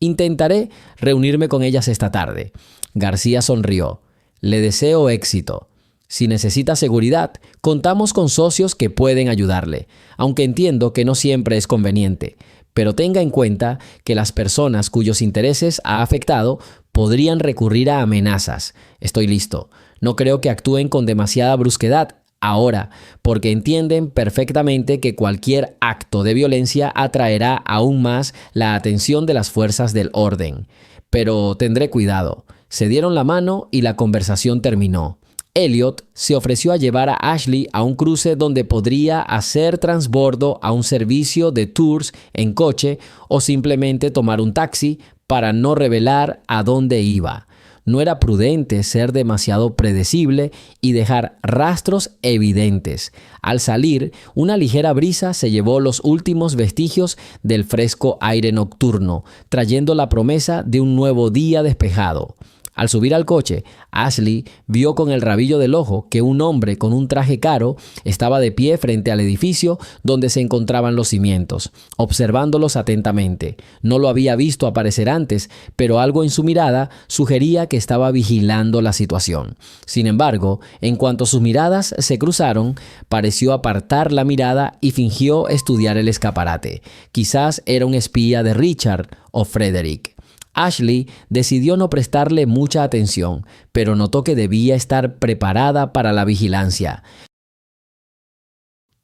Intentaré reunirme con ellas esta tarde. García sonrió. Le deseo éxito. Si necesita seguridad, contamos con socios que pueden ayudarle, aunque entiendo que no siempre es conveniente. Pero tenga en cuenta que las personas cuyos intereses ha afectado podrían recurrir a amenazas. Estoy listo. No creo que actúen con demasiada brusquedad ahora, porque entienden perfectamente que cualquier acto de violencia atraerá aún más la atención de las fuerzas del orden. Pero tendré cuidado. Se dieron la mano y la conversación terminó. Elliot se ofreció a llevar a Ashley a un cruce donde podría hacer transbordo a un servicio de tours en coche o simplemente tomar un taxi para no revelar a dónde iba. No era prudente ser demasiado predecible y dejar rastros evidentes. Al salir, una ligera brisa se llevó los últimos vestigios del fresco aire nocturno, trayendo la promesa de un nuevo día despejado. Al subir al coche, Ashley vio con el rabillo del ojo que un hombre con un traje caro estaba de pie frente al edificio donde se encontraban los cimientos, observándolos atentamente. No lo había visto aparecer antes, pero algo en su mirada sugería que estaba vigilando la situación. Sin embargo, en cuanto sus miradas se cruzaron, pareció apartar la mirada y fingió estudiar el escaparate. Quizás era un espía de Richard o Frederick. Ashley decidió no prestarle mucha atención, pero notó que debía estar preparada para la vigilancia.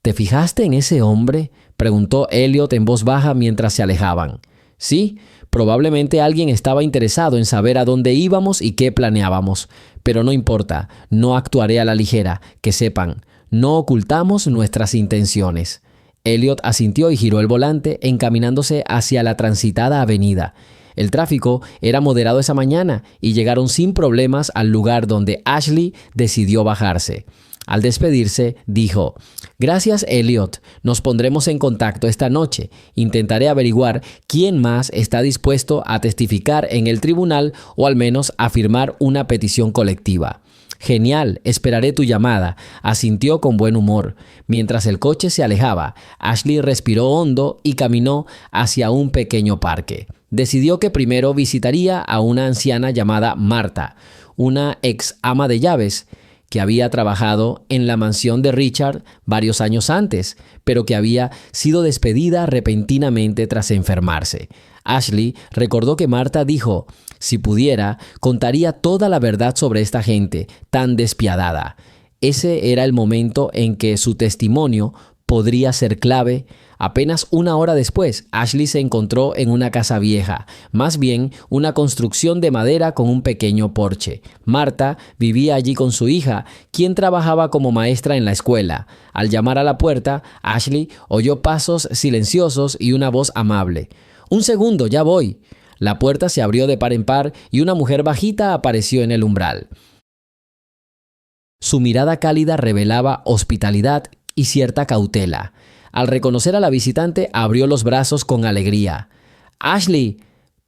¿Te fijaste en ese hombre?, preguntó Elliot en voz baja mientras se alejaban. Sí, probablemente alguien estaba interesado en saber a dónde íbamos y qué planeábamos, pero no importa, no actuaré a la ligera, que sepan, no ocultamos nuestras intenciones. Elliot asintió y giró el volante, encaminándose hacia la transitada avenida. El tráfico era moderado esa mañana y llegaron sin problemas al lugar donde Ashley decidió bajarse. Al despedirse, dijo: «Gracias, Elliot. Nos pondremos en contacto esta noche. Intentaré averiguar quién más está dispuesto a testificar en el tribunal o al menos a firmar una petición colectiva». «Genial, esperaré tu llamada», asintió con buen humor. Mientras el coche se alejaba, Ashley respiró hondo y caminó hacia un pequeño parque. Decidió que primero visitaría a una anciana llamada Marta, una ex ama de llaves, que había trabajado en la mansión de Richard varios años antes, pero que había sido despedida repentinamente tras enfermarse. Ashley recordó que Marta dijo: «Si pudiera, contaría toda la verdad sobre esta gente tan despiadada». Ese era el momento en que su testimonio podría ser clave. Apenas una hora después, Ashley se encontró en una casa vieja, más bien una construcción de madera con un pequeño porche. Marta vivía allí con su hija, quien trabajaba como maestra en la escuela. Al llamar a la puerta, Ashley oyó pasos silenciosos y una voz amable. «Un segundo, ya voy». La puerta se abrió de par en par y una mujer bajita apareció en el umbral. Su mirada cálida revelaba hospitalidad y cierta cautela. Al reconocer a la visitante, abrió los brazos con alegría. «Ashley,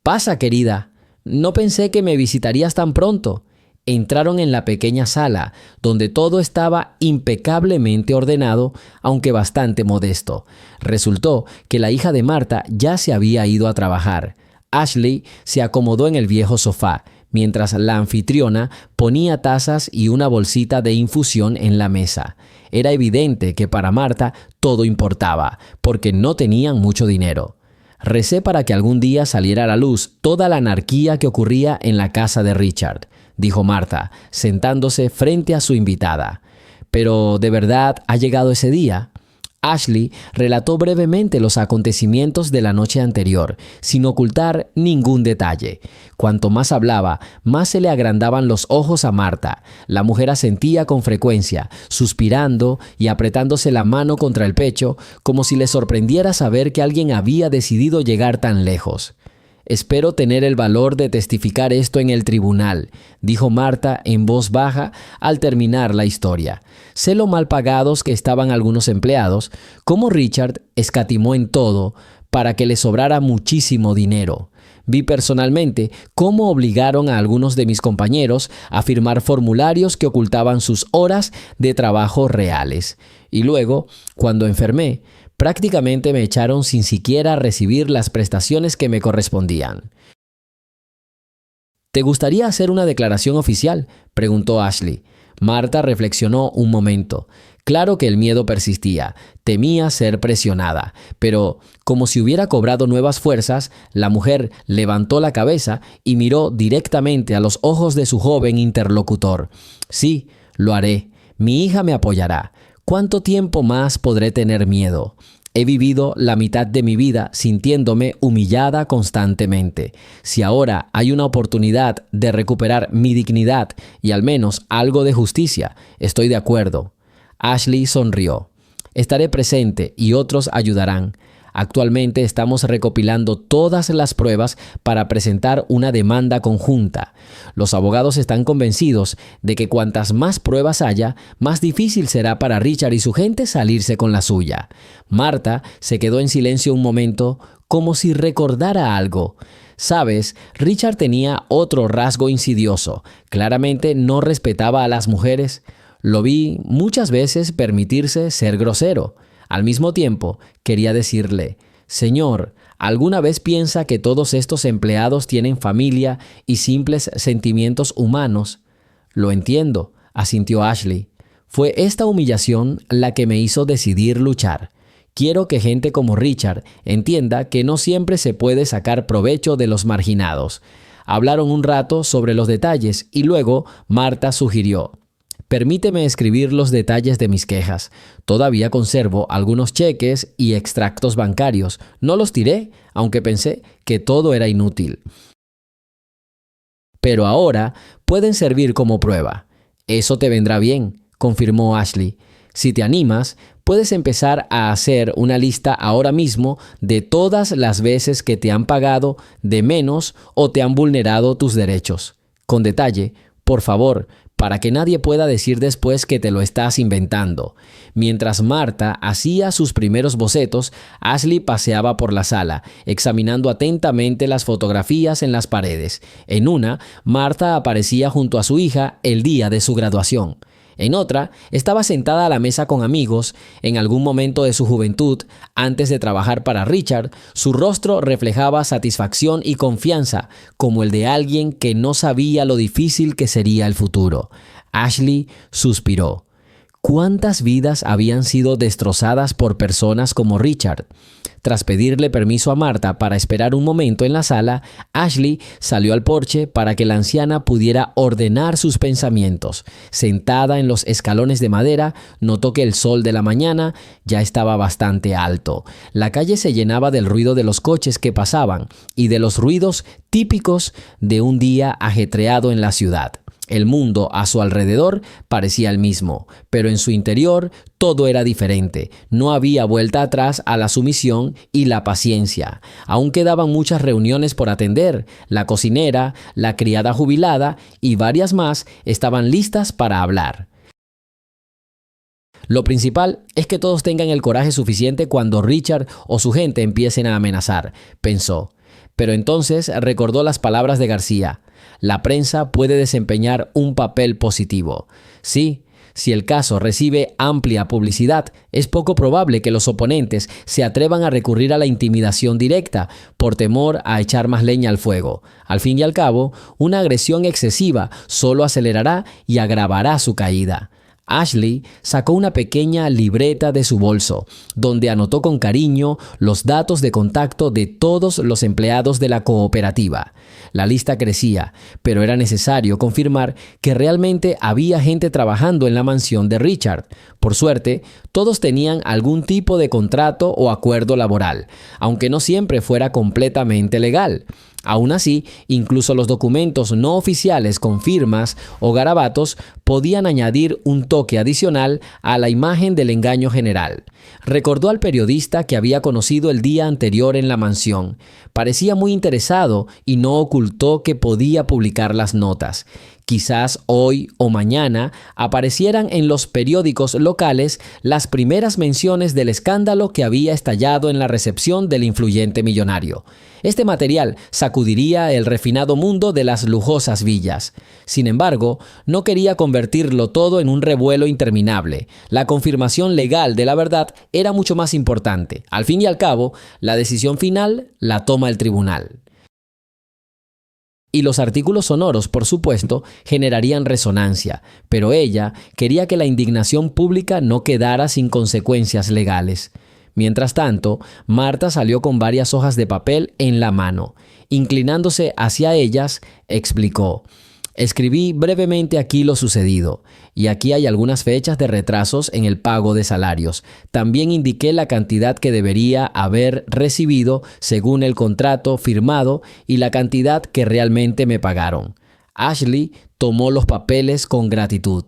pasa, querida. No pensé que me visitarías tan pronto». Entraron en la pequeña sala, donde todo estaba impecablemente ordenado, aunque bastante modesto. Resultó que la hija de Marta ya se había ido a trabajar. Ashley se acomodó en el viejo sofá, mientras la anfitriona ponía tazas y una bolsita de infusión en la mesa. Era evidente que para Marta todo importaba, porque no tenían mucho dinero. Recé para que algún día saliera a la luz toda la anarquía que ocurría en la casa de Richard, dijo Marta, sentándose frente a su invitada. Pero, ¿de verdad ha llegado ese día? Ashley relató brevemente los acontecimientos de la noche anterior, sin ocultar ningún detalle. Cuanto más hablaba, más se le agrandaban los ojos a Marta. La mujer asentía con frecuencia, suspirando y apretándose la mano contra el pecho, como si le sorprendiera saber que alguien había decidido llegar tan lejos. «Espero tener el valor de testificar esto en el tribunal», dijo Marta en voz baja al terminar la historia. «Sé lo mal pagados que estaban algunos empleados, cómo Richard escatimó en todo para que le sobrara muchísimo dinero. Vi personalmente cómo obligaron a algunos de mis compañeros a firmar formularios que ocultaban sus horas de trabajo reales. Y luego, cuando enfermé, prácticamente me echaron sin siquiera recibir las prestaciones que me correspondían». «¿Te gustaría hacer una declaración oficial?», preguntó Ashley. Marta reflexionó un momento. Claro que el miedo persistía, temía ser presionada, pero, como si hubiera cobrado nuevas fuerzas, la mujer levantó la cabeza y miró directamente a los ojos de su joven interlocutor. «Sí, lo haré. Mi hija me apoyará. ¿Cuánto tiempo más podré tener miedo? He vivido la mitad de mi vida sintiéndome humillada constantemente. Si ahora hay una oportunidad de recuperar mi dignidad y al menos algo de justicia, estoy de acuerdo». Ashley sonrió. «Estaré presente y otros ayudarán. Actualmente estamos recopilando todas las pruebas para presentar una demanda conjunta. Los abogados están convencidos de que cuantas más pruebas haya, más difícil será para Richard y su gente salirse con la suya». Marta se quedó en silencio un momento, como si recordara algo. «Sabes, Richard tenía otro rasgo insidioso. Claramente no respetaba a las mujeres. Lo vi muchas veces permitirse ser grosero. Al mismo tiempo, quería decirle: Señor, ¿alguna vez piensa que todos estos empleados tienen familia y simples sentimientos humanos?» «Lo entiendo», asintió Ashley. «Fue esta humillación la que me hizo decidir luchar. Quiero que gente como Richard entienda que no siempre se puede sacar provecho de los marginados». Hablaron un rato sobre los detalles y luego Marta sugirió: «Permíteme escribir los detalles de mis quejas. Todavía conservo algunos cheques y extractos bancarios. No los tiré, aunque pensé que todo era inútil. Pero ahora pueden servir como prueba». «Eso te vendrá bien», confirmó Ashley. «Si te animas, puedes empezar a hacer una lista ahora mismo de todas las veces que te han pagado de menos o te han vulnerado tus derechos. Con detalle, por favor, para que nadie pueda decir después que te lo estás inventando». Mientras Marta hacía sus primeros bocetos, Ashley paseaba por la sala, examinando atentamente las fotografías en las paredes. En una, Marta aparecía junto a su hija el día de su graduación. En otra, estaba sentada a la mesa con amigos. En algún momento de su juventud, antes de trabajar para Richard, su rostro reflejaba satisfacción y confianza, como el de alguien que no sabía lo difícil que sería el futuro. Ashley suspiró. ¿Cuántas vidas habían sido destrozadas por personas como Richard? Tras pedirle permiso a Marta para esperar un momento en la sala, Ashley salió al porche para que la anciana pudiera ordenar sus pensamientos. Sentada en los escalones de madera, notó que el sol de la mañana ya estaba bastante alto. La calle se llenaba del ruido de los coches que pasaban y de los ruidos típicos de un día ajetreado en la ciudad. El mundo a su alrededor parecía el mismo, pero en su interior todo era diferente. No había vuelta atrás a la sumisión y la paciencia. Aún quedaban muchas reuniones por atender. La cocinera, la criada jubilada y varias más estaban listas para hablar. Lo principal es que todos tengan el coraje suficiente cuando Richard o su gente empiecen a amenazar, pensó. Pero entonces recordó las palabras de García. La prensa puede desempeñar un papel positivo. Sí, Si el caso recibe amplia publicidad, es poco probable que los oponentes se atrevan a recurrir a la intimidación directa por temor a echar más leña al fuego. Al fin y al cabo, una agresión excesiva solo acelerará y agravará su caída. Ashley sacó una pequeña libreta de su bolso, donde anotó con cariño los datos de contacto de todos los empleados de la cooperativa. La lista crecía, pero era necesario confirmar que realmente había gente trabajando en la mansión de Richard. Por suerte, todos tenían algún tipo de contrato o acuerdo laboral, aunque no siempre fuera completamente legal. Aún así, incluso los documentos no oficiales con firmas o garabatos podían añadir un toque adicional a la imagen del engaño general. Recordó al periodista que había conocido el día anterior en la mansión. Parecía muy interesado y no ocultó que podía publicar las notas. Quizás hoy o mañana aparecieran en los periódicos locales las primeras menciones del escándalo que había estallado en la recepción del influyente millonario. Este material sacudiría el refinado mundo de las lujosas villas. Sin embargo, no quería convertirlo todo en un revuelo interminable. La confirmación legal de la verdad era mucho más importante. Al fin y al cabo, la decisión final la toma el tribunal. Y los artículos sonoros, por supuesto, generarían resonancia, pero ella quería que la indignación pública no quedara sin consecuencias legales. Mientras tanto, Marta salió con varias hojas de papel en la mano. Inclinándose hacia ellas, explicó: escribí brevemente aquí lo sucedido, y aquí hay algunas fechas de retrasos en el pago de salarios. También indiqué la cantidad que debería haber recibido según el contrato firmado y la cantidad que realmente me pagaron. Ashley tomó los papeles con gratitud.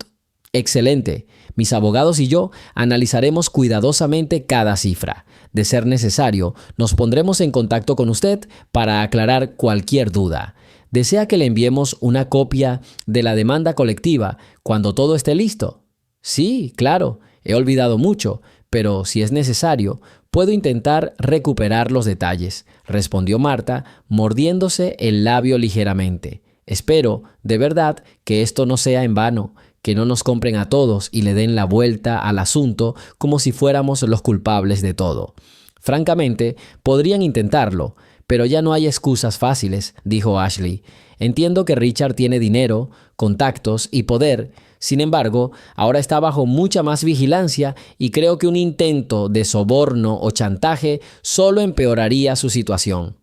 Excelente. Mis abogados y yo analizaremos cuidadosamente cada cifra. De ser necesario, nos pondremos en contacto con usted para aclarar cualquier duda. ¿Desea que le enviemos una copia de la demanda colectiva cuando todo esté listo? Sí, claro. He olvidado mucho, pero si es necesario, puedo intentar recuperar los detalles, respondió Marta, mordiéndose el labio ligeramente. Espero, de verdad, que esto no sea en vano, que no nos compren a todos y le den la vuelta al asunto como si fuéramos los culpables de todo. Francamente, podrían intentarlo, pero ya no hay excusas fáciles, dijo Ashley. Entiendo que Richard tiene dinero, contactos y poder. Sin embargo, ahora está bajo mucha más vigilancia y creo que un intento de soborno o chantaje solo empeoraría su situación.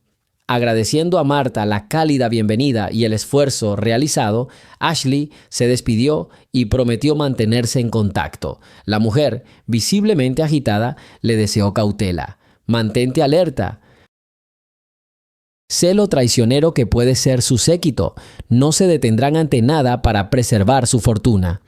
Agradeciendo a Marta la cálida bienvenida y el esfuerzo realizado, Ashley se despidió y prometió mantenerse en contacto. La mujer, visiblemente agitada, le deseó cautela. Mantente alerta. Sé lo traicionero que puede ser su séquito. No se detendrán ante nada para preservar su fortuna.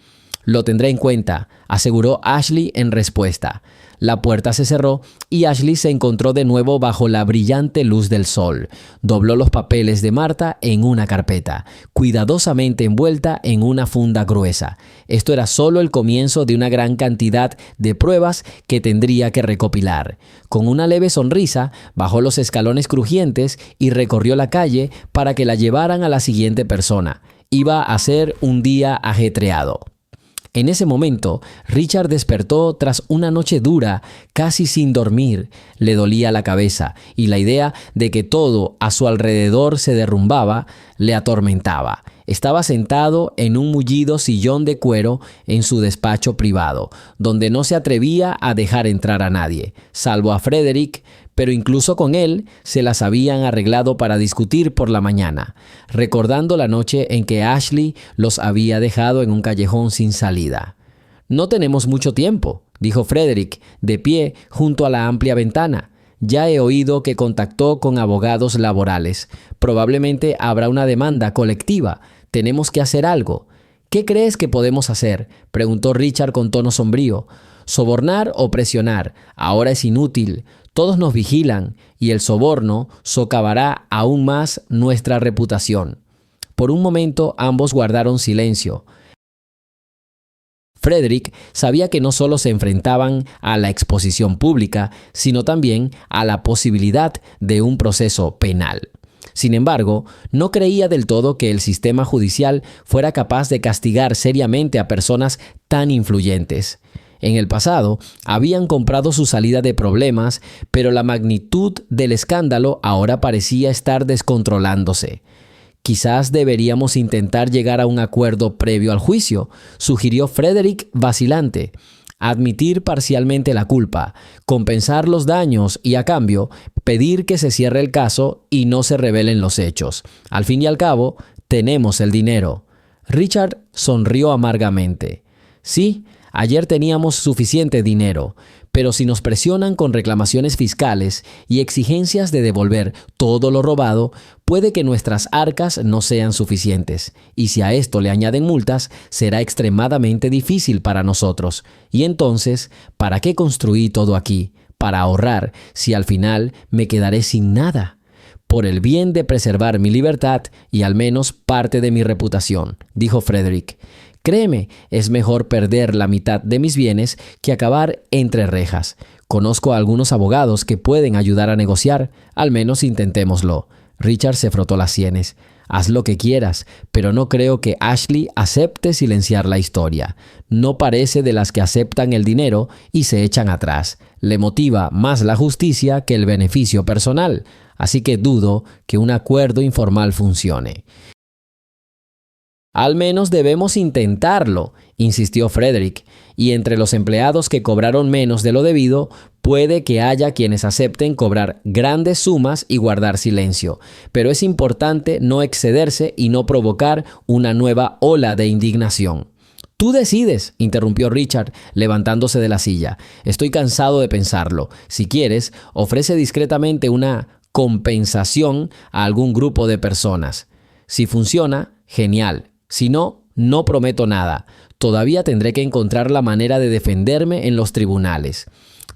Lo tendré en cuenta, aseguró Ashley en respuesta. La puerta se cerró y Ashley se encontró de nuevo bajo la brillante luz del sol. Dobló los papeles de Marta en una carpeta, cuidadosamente envuelta en una funda gruesa. Esto era solo el comienzo de una gran cantidad de pruebas que tendría que recopilar. Con una leve sonrisa, bajó los escalones crujientes y recorrió la calle para que la llevaran a la siguiente persona. Iba a ser un día ajetreado. En ese momento, Richard despertó tras una noche dura, casi sin dormir. Le dolía la cabeza y la idea de que todo a su alrededor se derrumbaba le atormentaba. Estaba sentado en un mullido sillón de cuero en su despacho privado, donde no se atrevía a dejar entrar a nadie, salvo a Frederick, pero incluso con él se las habían arreglado para discutir por la mañana, recordando la noche en que Ashley los había dejado en un callejón sin salida. «No tenemos mucho tiempo», dijo Frederick, de pie junto a la amplia ventana. «Ya he oído que contactó con abogados laborales. Probablemente habrá una demanda colectiva. Tenemos que hacer algo». «¿Qué crees que podemos hacer?», preguntó Richard con tono sombrío. «¿Sobornar o presionar? Ahora es inútil. Todos nos vigilan y el soborno socavará aún más nuestra reputación». Por un momento ambos guardaron silencio. Frederick sabía que no solo se enfrentaban a la exposición pública, sino también a la posibilidad de un proceso penal. Sin embargo, no creía del todo que el sistema judicial fuera capaz de castigar seriamente a personas tan influyentes. En el pasado, habían comprado su salida de problemas, pero la magnitud del escándalo ahora parecía estar descontrolándose. Quizás deberíamos intentar llegar a un acuerdo previo al juicio, sugirió Frederick vacilante. Admitir parcialmente la culpa, compensar los daños y, a cambio, pedir que se cierre el caso y no se revelen los hechos. Al fin y al cabo, tenemos el dinero. Richard sonrió amargamente. Sí, ayer teníamos suficiente dinero, pero si nos presionan con reclamaciones fiscales y exigencias de devolver todo lo robado, puede que nuestras arcas no sean suficientes. Y si a esto le añaden multas, será extremadamente difícil para nosotros. Y entonces, ¿para qué construí todo aquí? Para ahorrar, si al final me quedaré sin nada. Por el bien de preservar mi libertad y al menos parte de mi reputación, dijo Frederick. Créeme, es mejor perder la mitad de mis bienes que acabar entre rejas. Conozco a algunos abogados que pueden ayudar a negociar. Al menos intentémoslo. Richard se frotó las sienes. Haz lo que quieras, pero no creo que Ashley acepte silenciar la historia. No parece de las que aceptan el dinero y se echan atrás. Le motiva más la justicia que el beneficio personal. Así que dudo que un acuerdo informal funcione. Al menos debemos intentarlo, insistió Frederick, y entre los empleados que cobraron menos de lo debido, puede que haya quienes acepten cobrar grandes sumas y guardar silencio, pero es importante no excederse y no provocar una nueva ola de indignación. Tú decides, interrumpió Richard, levantándose de la silla. Estoy cansado de pensarlo. Si quieres, ofrece discretamente una compensación a algún grupo de personas. Si funciona, genial. Si no, no prometo nada. Todavía tendré que encontrar la manera de defenderme en los tribunales.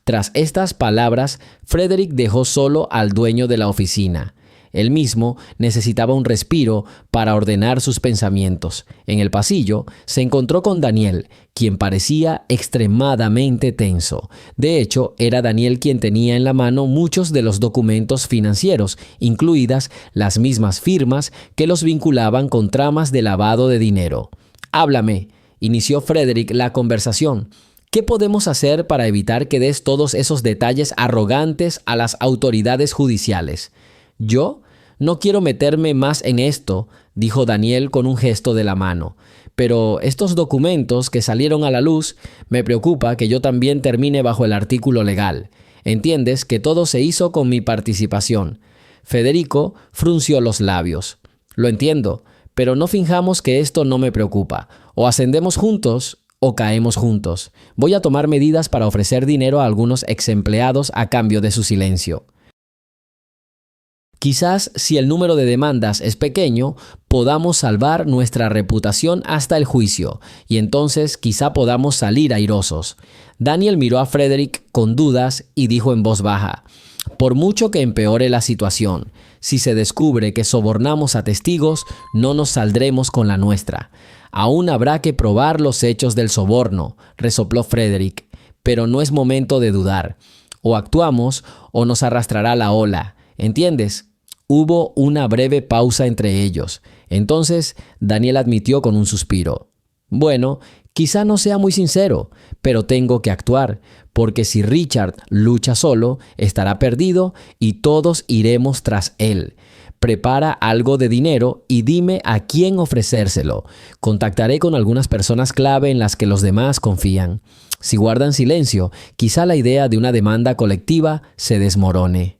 Tras estas palabras, Frederick dejó solo al dueño de la oficina. Él mismo necesitaba un respiro para ordenar sus pensamientos. En el pasillo se encontró con Daniel, quien parecía extremadamente tenso. De hecho, era Daniel quien tenía en la mano muchos de los documentos financieros, incluidas las mismas firmas que los vinculaban con tramas de lavado de dinero. «Háblame», inició Frederick la conversación. «¿Qué podemos hacer para evitar que des todos esos detalles arrogantes a las autoridades judiciales?» «Yo no quiero meterme más en esto», dijo Daniel con un gesto de la mano. «Pero estos documentos que salieron a la luz, me preocupa que yo también termine bajo el artículo legal. Entiendes que todo se hizo con mi participación». Federico frunció los labios. «Lo entiendo, pero no finjamos que esto no me preocupa. O ascendemos juntos o caemos juntos. Voy a tomar medidas para ofrecer dinero a algunos ex empleados a cambio de su silencio». Quizás si el número de demandas es pequeño, podamos salvar nuestra reputación hasta el juicio, y entonces quizá podamos salir airosos. Daniel miró a Frederick con dudas y dijo en voz baja: «Por mucho que empeore la situación, si se descubre que sobornamos a testigos, no nos saldremos con la nuestra. Aún habrá que probar los hechos del soborno», resopló Frederick, «pero no es momento de dudar. O actuamos o nos arrastrará la ola. ¿Entiendes?». Hubo una breve pausa entre ellos. Entonces Daniel admitió con un suspiro: «Bueno, quizá no sea muy sincero, pero tengo que actuar, porque si Richard lucha solo, estará perdido y todos iremos tras él. Prepara algo de dinero y dime a quién ofrecérselo. Contactaré con algunas personas clave en las que los demás confían. Si guardan silencio, quizá la idea de una demanda colectiva se desmorone».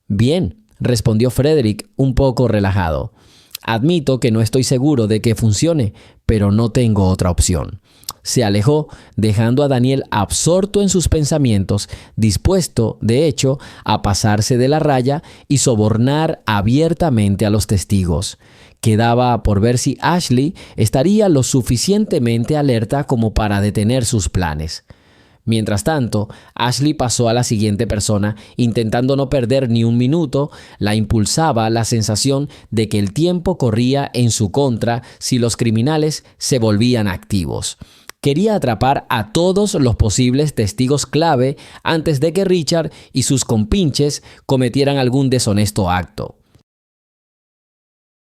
«Bien», respondió Frederick un poco relajado. «Admito que no estoy seguro de que funcione, pero no tengo otra opción». Se alejó, dejando a Daniel absorto en sus pensamientos, dispuesto, de hecho, a pasarse de la raya y sobornar abiertamente a los testigos. Quedaba por ver si Ashley estaría lo suficientemente alerta como para detener sus planes. Mientras tanto, Ashley pasó a la siguiente persona, intentando no perder ni un minuto. La impulsaba la sensación de que el tiempo corría en su contra si los criminales se volvían activos. Quería atrapar a todos los posibles testigos clave antes de que Richard y sus compinches cometieran algún deshonesto acto.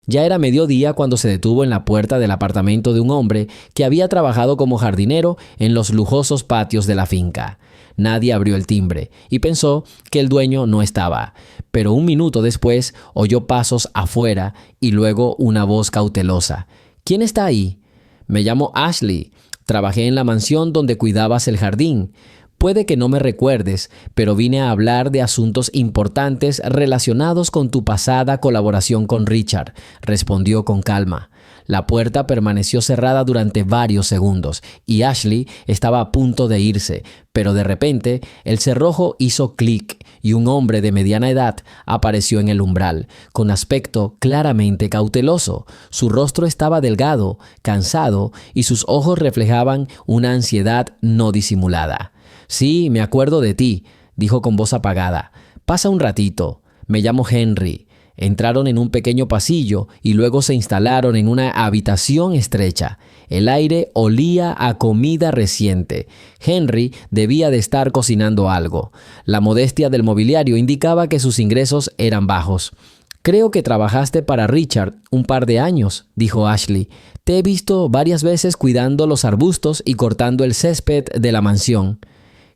Ya era mediodía cuando se detuvo en la puerta del apartamento de un hombre que había trabajado como jardinero en los lujosos patios de la finca. Nadie abrió el timbre y pensó que el dueño no estaba, pero un minuto después oyó pasos afuera y luego una voz cautelosa. ¿Quién está ahí? Me llamo Ashley. Trabajé en la mansión donde cuidabas el jardín. Puede que no me recuerdes, pero vine a hablar de asuntos importantes relacionados con tu pasada colaboración con Richard, respondió con calma. La puerta permaneció cerrada durante varios segundos y Ashley estaba a punto de irse, pero de repente el cerrojo hizo clic y un hombre de mediana edad apareció en el umbral, con aspecto claramente cauteloso. Su rostro estaba delgado, cansado y sus ojos reflejaban una ansiedad no disimulada. «Sí, me acuerdo de ti», dijo con voz apagada. «Pasa un ratito. Me llamo Henry». Entraron en un pequeño pasillo y luego se instalaron en una habitación estrecha. El aire olía a comida reciente. Henry debía de estar cocinando algo. La modestia del mobiliario indicaba que sus ingresos eran bajos. «Creo que trabajaste para Richard un par de años», dijo Ashley. «Te he visto varias veces cuidando los arbustos y cortando el césped de la mansión».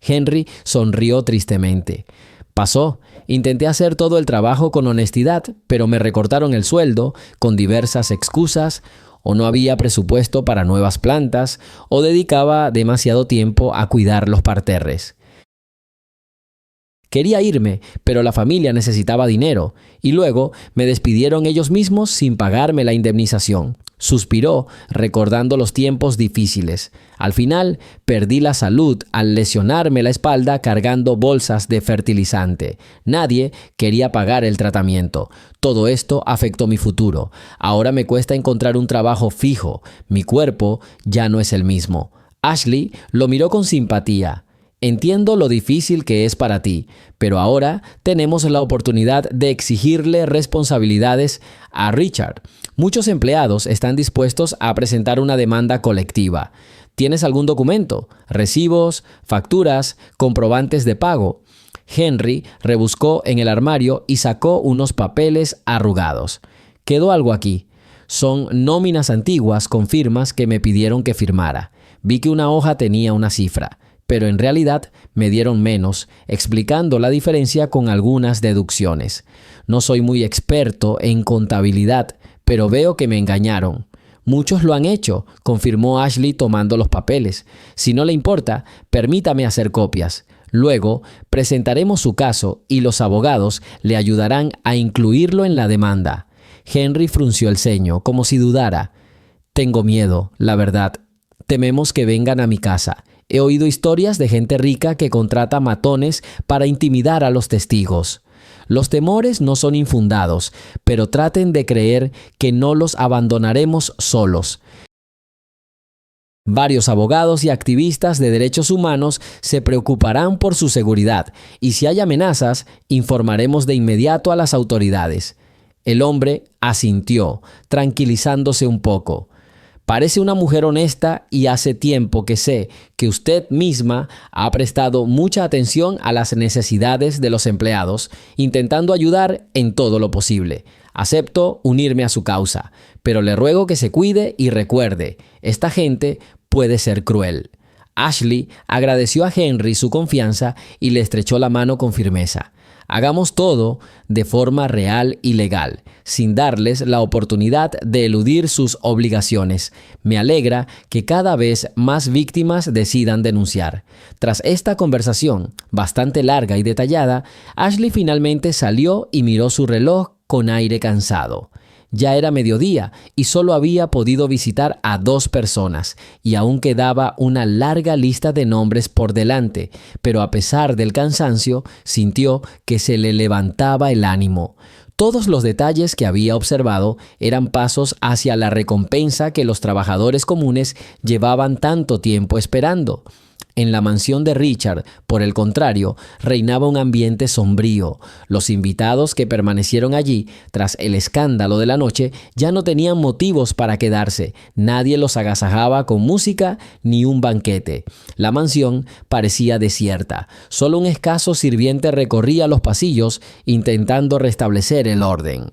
Henry sonrió tristemente. «Pasó. Intenté hacer todo el trabajo con honestidad, pero me recortaron el sueldo con diversas excusas, o no había presupuesto para nuevas plantas, o dedicaba demasiado tiempo a cuidar los parterres. Quería irme, pero la familia necesitaba dinero, y luego me despidieron ellos mismos sin pagarme la indemnización». Suspiró, recordando los tiempos difíciles. «Al final, perdí la salud al lesionarme la espalda cargando bolsas de fertilizante. Nadie quería pagar el tratamiento. Todo esto afectó mi futuro. Ahora me cuesta encontrar un trabajo fijo. Mi cuerpo ya no es el mismo». Ashley lo miró con simpatía. «Entiendo lo difícil que es para ti, pero ahora tenemos la oportunidad de exigirle responsabilidades a Richard. Muchos empleados están dispuestos a presentar una demanda colectiva. ¿Tienes algún documento? ¿Recibos, facturas, comprobantes de pago?» Henry rebuscó en el armario y sacó unos papeles arrugados. «Quedó algo aquí. Son nóminas antiguas con firmas que me pidieron que firmara. Vi que una hoja tenía una cifra, pero en realidad me dieron menos, explicando la diferencia con algunas deducciones. No soy muy experto en contabilidad, pero veo que me engañaron». «Muchos lo han hecho», confirmó Ashley tomando los papeles. «Si no le importa, permítame hacer copias. Luego presentaremos su caso y los abogados le ayudarán a incluirlo en la demanda». Henry frunció el ceño, como si dudara. «Tengo miedo, la verdad. Tememos que vengan a mi casa. He oído historias de gente rica que contrata matones para intimidar a los testigos. Los temores no son infundados, pero traten de creer que no los abandonaremos solos. Varios abogados y activistas de derechos humanos se preocuparán por su seguridad, y si hay amenazas, informaremos de inmediato a las autoridades». El hombre asintió, tranquilizándose un poco. «Parece una mujer honesta y hace tiempo que sé que usted misma ha prestado mucha atención a las necesidades de los empleados, intentando ayudar en todo lo posible. Acepto unirme a su causa, pero le ruego que se cuide y recuerde, esta gente puede ser cruel». Ashley agradeció a Henry su confianza y le estrechó la mano con firmeza. «Hagamos todo de forma real y legal, sin darles la oportunidad de eludir sus obligaciones. Me alegra que cada vez más víctimas decidan denunciar». Tras esta conversación, bastante larga y detallada, Ashley finalmente salió y miró su reloj con aire cansado. Ya era mediodía y solo había podido visitar a 2 personas, y aún quedaba una larga lista de nombres por delante, pero a pesar del cansancio, sintió que se le levantaba el ánimo. Todos los detalles que había observado eran pasos hacia la recompensa que los trabajadores comunes llevaban tanto tiempo esperando. En la mansión de Richard, por el contrario, reinaba un ambiente sombrío. Los invitados que permanecieron allí tras el escándalo de la noche ya no tenían motivos para quedarse. Nadie los agasajaba con música ni un banquete. La mansión parecía desierta. Solo un escaso sirviente recorría los pasillos intentando restablecer el orden.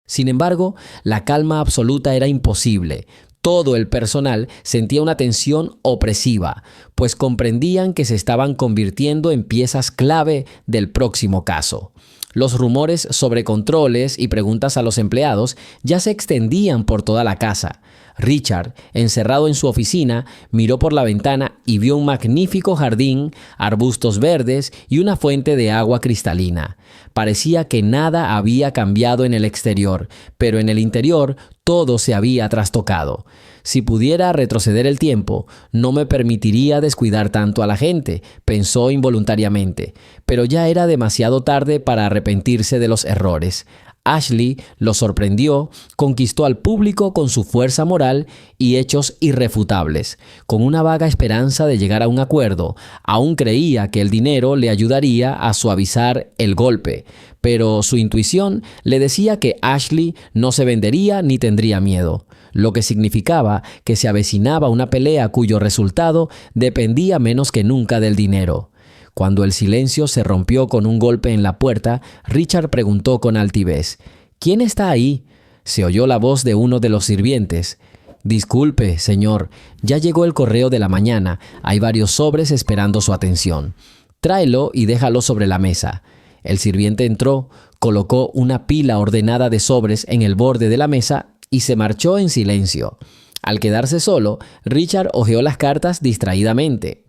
Sin embargo, la calma absoluta era imposible. Todo el personal sentía una tensión opresiva, pues comprendían que se estaban convirtiendo en piezas clave del próximo caso. Los rumores sobre controles y preguntas a los empleados ya se extendían por toda la casa. Richard, encerrado en su oficina, miró por la ventana y vio un magnífico jardín, arbustos verdes y una fuente de agua cristalina. Parecía que nada había cambiado en el exterior, pero en el interior todo se había trastocado. Si pudiera retroceder el tiempo, no me permitiría descuidar tanto a la gente, pensó involuntariamente, pero ya era demasiado tarde para arrepentirse de los errores. Ashley lo sorprendió, conquistó al público con su fuerza moral y hechos irrefutables. Con una vaga esperanza de llegar a un acuerdo, aún creía que el dinero le ayudaría a suavizar el golpe, pero su intuición le decía que Ashley no se vendería ni tendría miedo, lo que significaba que se avecinaba una pelea cuyo resultado dependía menos que nunca del dinero. Cuando el silencio se rompió con un golpe en la puerta, Richard preguntó con altivez: «¿Quién está ahí?». Se oyó la voz de uno de los sirvientes. «Disculpe, señor, ya llegó el correo de la mañana. Hay varios sobres esperando su atención. Tráelo y déjalo sobre la mesa». El sirviente entró, colocó una pila ordenada de sobres en el borde de la mesa y se marchó en silencio. Al quedarse solo, Richard hojeó las cartas distraídamente.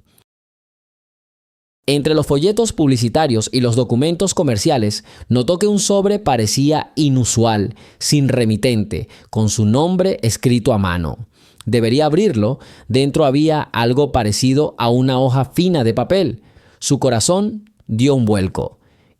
Entre los folletos publicitarios y los documentos comerciales, notó que un sobre parecía inusual, sin remitente, con su nombre escrito a mano. Debería abrirlo. Dentro había algo parecido a una hoja fina de papel. Su corazón dio un vuelco.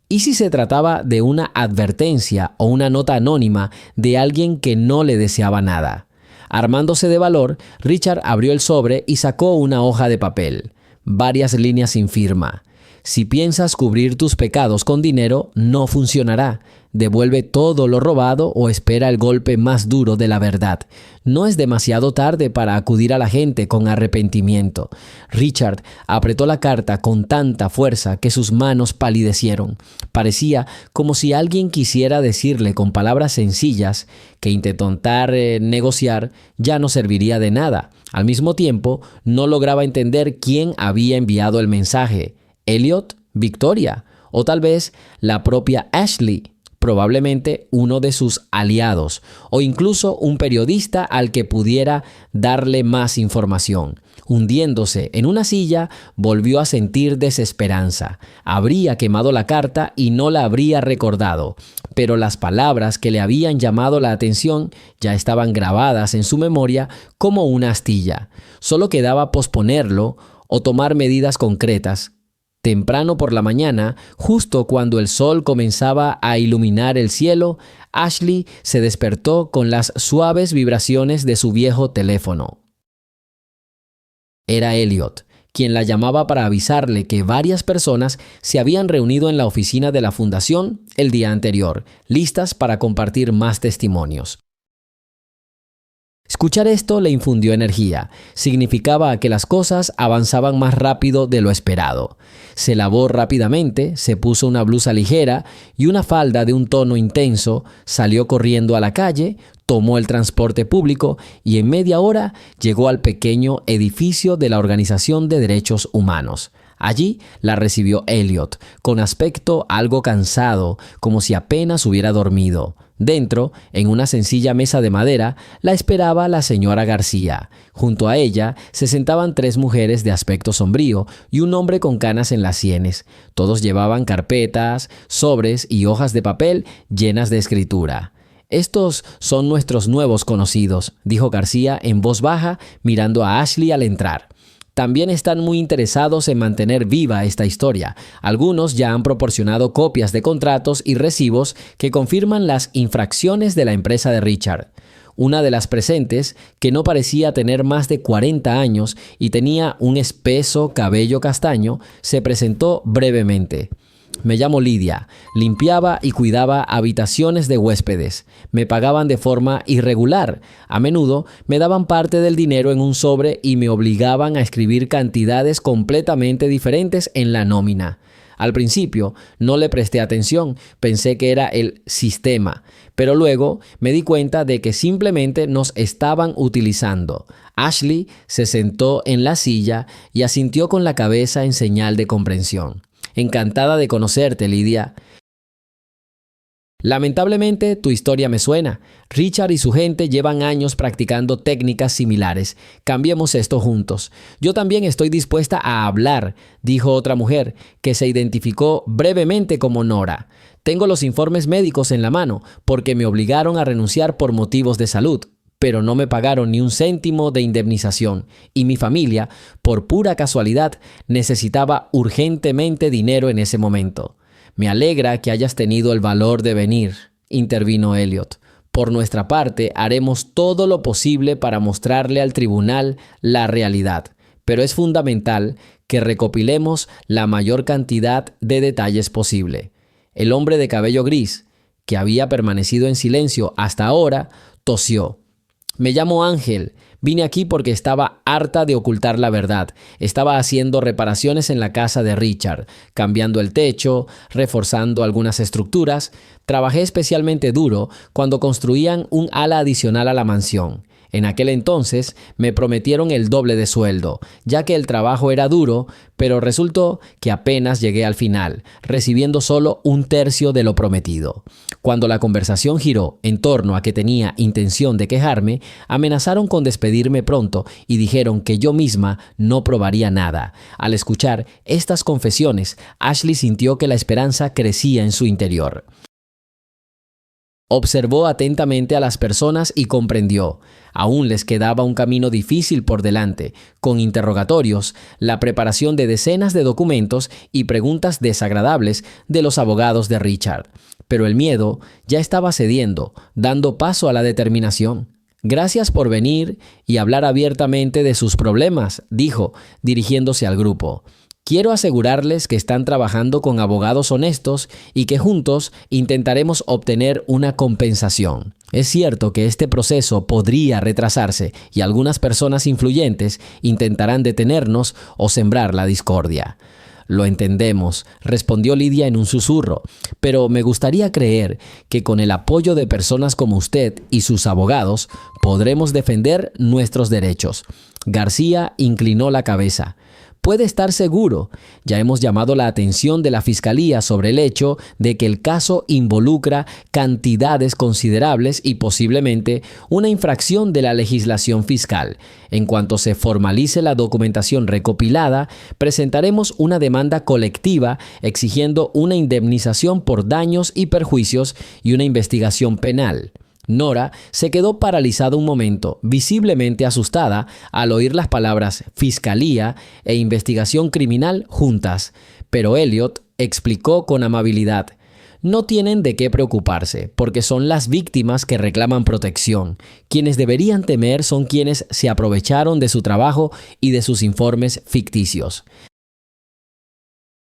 ¿Y si se trataba de una advertencia o una nota anónima de alguien que no le deseaba nada? Armándose de valor, Richard abrió el sobre y sacó una hoja de papel. Varias líneas sin firma. «Si piensas cubrir tus pecados con dinero, no funcionará. Devuelve todo lo robado o espera el golpe más duro de la verdad. No es demasiado tarde para acudir a la gente con arrepentimiento». Richard apretó la carta con tanta fuerza que sus manos palidecieron. Parecía como si alguien quisiera decirle con palabras sencillas que intentar negociar ya no serviría de nada. Al mismo tiempo, no lograba entender quién había enviado el mensaje. ¿Elliot? ¿Victoria? ¿O tal vez la propia Ashley? Probablemente uno de sus aliados, o incluso un periodista al que pudiera darle más información. Hundiéndose en una silla, volvió a sentir desesperanza. Habría quemado la carta y no la habría recordado, pero las palabras que le habían llamado la atención ya estaban grabadas en su memoria como una astilla. Solo quedaba posponerlo o tomar medidas concretas. Temprano por la mañana, justo cuando el sol comenzaba a iluminar el cielo, Ashley se despertó con las suaves vibraciones de su viejo teléfono. Era Elliot, quien la llamaba para avisarle que varias personas se habían reunido en la oficina de la fundación el día anterior, listas para compartir más testimonios. Escuchar esto le infundió energía. Significaba que las cosas avanzaban más rápido de lo esperado. Se lavó rápidamente, se puso una blusa ligera y una falda de un tono intenso, salió corriendo a la calle, tomó el transporte público y en media hora llegó al pequeño edificio de la Organización de Derechos Humanos. Allí la recibió Elliot, con aspecto algo cansado, como si apenas hubiera dormido. Dentro, en una sencilla mesa de madera, la esperaba la señora García. Junto a ella se sentaban 3 mujeres de aspecto sombrío y un hombre con canas en las sienes. Todos llevaban carpetas, sobres y hojas de papel llenas de escritura. «Estos son nuestros nuevos conocidos», dijo García en voz baja, mirando a Ashley al entrar. También están muy interesados en mantener viva esta historia. Algunos ya han proporcionado copias de contratos y recibos que confirman las infracciones de la empresa de Richard. Una de las presentes, que no parecía tener más de 40 años y tenía un espeso cabello castaño, se presentó brevemente. «Me llamo Lidia. Limpiaba y cuidaba habitaciones de huéspedes. Me pagaban de forma irregular. A menudo me daban parte del dinero en un sobre y me obligaban a escribir cantidades completamente diferentes en la nómina. Al principio no le presté atención, pensé que era el sistema, pero luego me di cuenta de que simplemente nos estaban utilizando. Ashley se sentó en la silla y asintió con la cabeza en señal de comprensión. Encantada de conocerte, Lydia. Lamentablemente, tu historia me suena. Richard y su gente llevan años practicando técnicas similares. Cambiemos esto juntos. Yo también estoy dispuesta a hablar, dijo otra mujer, que se identificó brevemente como Nora. Tengo los informes médicos en la mano, porque me obligaron a renunciar por motivos de salud, pero no me pagaron ni un céntimo de indemnización, y mi familia, por pura casualidad, necesitaba urgentemente dinero en ese momento. Me alegra que hayas tenido el valor de venir, intervino Elliot. Por nuestra parte, haremos todo lo posible para mostrarle al tribunal la realidad, pero es fundamental que recopilemos la mayor cantidad de detalles posible. El hombre de cabello gris, que había permanecido en silencio hasta ahora, tosió. Me llamo Ángel. Vine aquí porque estaba harta de ocultar la verdad. Estaba haciendo reparaciones en la casa de Richard, cambiando el techo, reforzando algunas estructuras. Trabajé especialmente duro cuando construían un ala adicional a la mansión. En aquel entonces me prometieron el doble de sueldo, ya que el trabajo era duro, pero resultó que apenas llegué al final, recibiendo solo un tercio de lo prometido. Cuando la conversación giró en torno a que tenía intención de quejarme, amenazaron con despedirme pronto y dijeron que yo misma no probaría nada. Al escuchar estas confesiones, Ashley sintió que la esperanza crecía en su interior. Observó atentamente a las personas y comprendió. Aún les quedaba un camino difícil por delante, con interrogatorios, la preparación de decenas de documentos y preguntas desagradables de los abogados de Richard. Pero el miedo ya estaba cediendo, dando paso a la determinación. Gracias por venir y hablar abiertamente de sus problemas, dijo, dirigiéndose al grupo. Quiero asegurarles que están trabajando con abogados honestos y que juntos intentaremos obtener una compensación. Es cierto que este proceso podría retrasarse y algunas personas influyentes intentarán detenernos o sembrar la discordia. Lo entendemos, respondió Lydia en un susurro, pero me gustaría creer que con el apoyo de personas como usted y sus abogados podremos defender nuestros derechos. García inclinó la cabeza. Puede estar seguro, ya hemos llamado la atención de la Fiscalía sobre el hecho de que el caso involucra cantidades considerables y posiblemente una infracción de la legislación fiscal. En cuanto se formalice la documentación recopilada, presentaremos una demanda colectiva exigiendo una indemnización por daños y perjuicios y una investigación penal. Nora se quedó paralizada un momento, visiblemente asustada al oír las palabras fiscalía e investigación criminal juntas, pero Elliot explicó con amabilidad: no tienen de qué preocuparse, porque son las víctimas que reclaman protección. Quienes deberían temer son quienes se aprovecharon de su trabajo y de sus informes ficticios.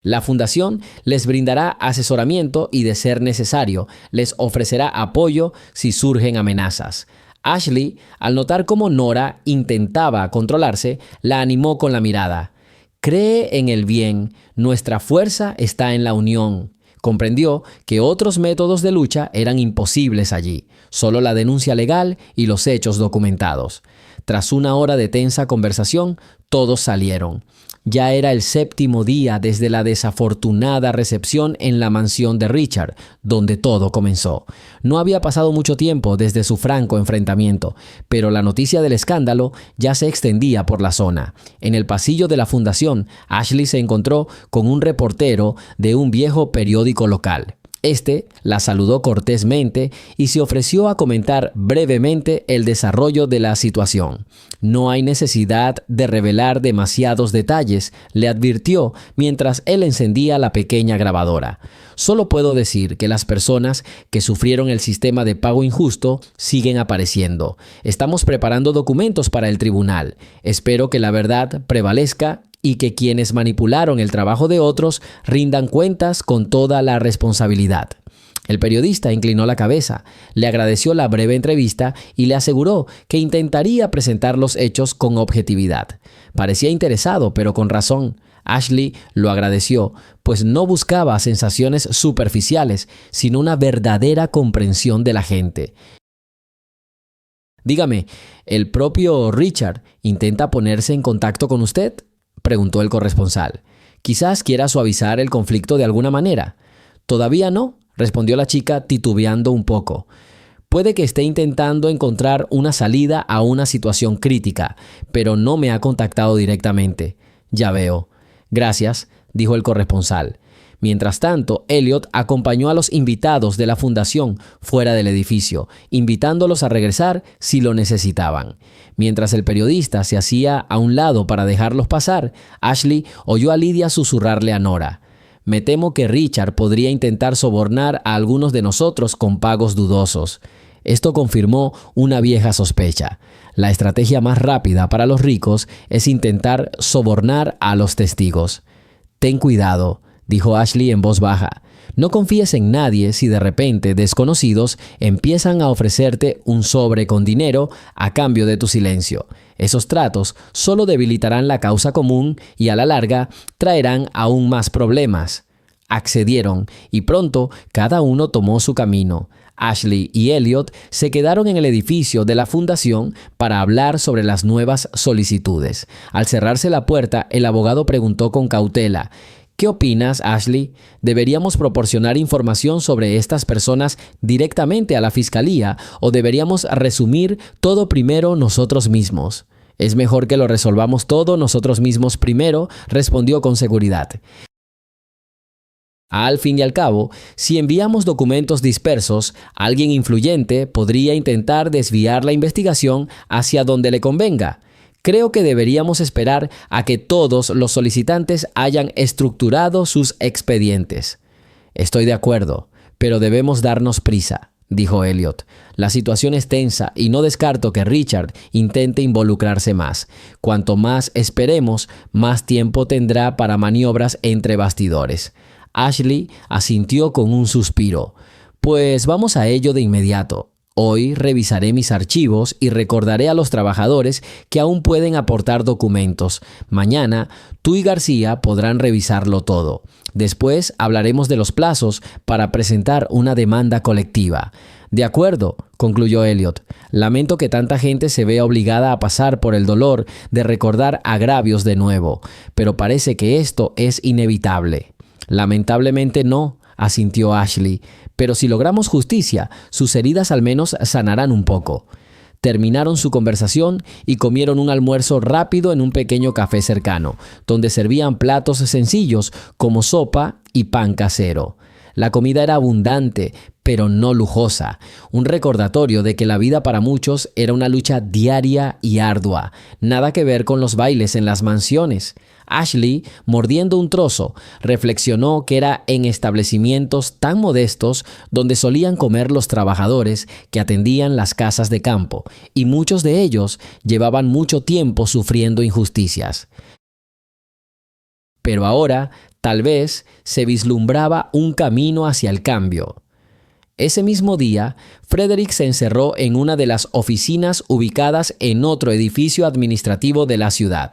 La fundación les brindará asesoramiento y, de ser necesario, les ofrecerá apoyo si surgen amenazas. Ashley, al notar cómo Nora intentaba controlarse, la animó con la mirada. Cree en el bien, nuestra fuerza está en la unión. Comprendió que otros métodos de lucha eran imposibles allí, solo la denuncia legal y los hechos documentados. Tras una hora de tensa conversación, todos salieron. Ya era el 7º día desde la desafortunada recepción en la mansión de Richard, donde todo comenzó. No había pasado mucho tiempo desde su franco enfrentamiento, pero la noticia del escándalo ya se extendía por la zona. En el pasillo de la fundación, Ashley se encontró con un reportero de un viejo periódico local. Este la saludó cortésmente y se ofreció a comentar brevemente el desarrollo de la situación. No hay necesidad de revelar demasiados detalles, le advirtió mientras él encendía la pequeña grabadora. Solo puedo decir que las personas que sufrieron el sistema de pago injusto siguen apareciendo. Estamos preparando documentos para el tribunal. Espero que la verdad prevalezca y que quienes manipularon el trabajo de otros rindan cuentas con toda la responsabilidad. El periodista inclinó la cabeza, le agradeció la breve entrevista y le aseguró que intentaría presentar los hechos con objetividad. Parecía interesado, pero con razón. Ashley lo agradeció, pues no buscaba sensaciones superficiales, sino una verdadera comprensión de la gente. Dígame, ¿el propio Richard intenta ponerse en contacto con usted?, preguntó el corresponsal. Quizás quiera suavizar el conflicto de alguna manera. Todavía no, respondió la chica titubeando un poco. Puede que esté intentando encontrar una salida a una situación crítica, pero no me ha contactado directamente. Ya veo. Gracias, dijo el corresponsal. Mientras tanto, Elliot acompañó a los invitados de la fundación fuera del edificio, invitándolos a regresar si lo necesitaban. Mientras el periodista se hacía a un lado para dejarlos pasar, Ashley oyó a Lydia susurrarle a Nora: «Me temo que Richard podría intentar sobornar a algunos de nosotros con pagos dudosos». Esto confirmó una vieja sospecha. La estrategia más rápida para los ricos es intentar sobornar a los testigos. «Ten cuidado», dijo Ashley en voz baja. «No confíes en nadie si de repente desconocidos empiezan a ofrecerte un sobre con dinero a cambio de tu silencio. Esos tratos solo debilitarán la causa común y a la larga traerán aún más problemas». Accedieron y pronto cada uno tomó su camino. Ashley y Elliot se quedaron en el edificio de la fundación para hablar sobre las nuevas solicitudes. Al cerrarse la puerta, el abogado preguntó con cautela: «¿Qué opinas, Ashley? ¿Deberíamos proporcionar información sobre estas personas directamente a la fiscalía o deberíamos resumir todo primero nosotros mismos?» «Es mejor que lo resolvamos todo nosotros mismos primero», respondió con seguridad. Al fin y al cabo, si enviamos documentos dispersos, alguien influyente podría intentar desviar la investigación hacia donde le convenga. Creo que deberíamos esperar a que todos los solicitantes hayan estructurado sus expedientes. Estoy de acuerdo, pero debemos darnos prisa, dijo Elliot. La situación es tensa y no descarto que Richard intente involucrarse más. Cuanto más esperemos, más tiempo tendrá para maniobras entre bastidores. Ashley asintió con un suspiro. «Pues vamos a ello de inmediato. Hoy revisaré mis archivos y recordaré a los trabajadores que aún pueden aportar documentos. Mañana, tú y García podrán revisarlo todo. Después hablaremos de los plazos para presentar una demanda colectiva». «De acuerdo», concluyó Elliot. «Lamento que tanta gente se vea obligada a pasar por el dolor de recordar agravios de nuevo, pero parece que esto es inevitable». «Lamentablemente no», asintió Ashley, «pero si logramos justicia, sus heridas al menos sanarán un poco». Terminaron su conversación y comieron un almuerzo rápido en un pequeño café cercano, donde servían platos sencillos como sopa y pan casero. La comida era abundante, pero no lujosa, un recordatorio de que la vida para muchos era una lucha diaria y ardua, nada que ver con los bailes en las mansiones. Ashley, mordiendo un trozo, reflexionó que era en establecimientos tan modestos donde solían comer los trabajadores que atendían las casas de campo, y muchos de ellos llevaban mucho tiempo sufriendo injusticias. Pero ahora, tal vez, se vislumbraba un camino hacia el cambio. Ese mismo día, Frederick se encerró en una de las oficinas ubicadas en otro edificio administrativo de la ciudad.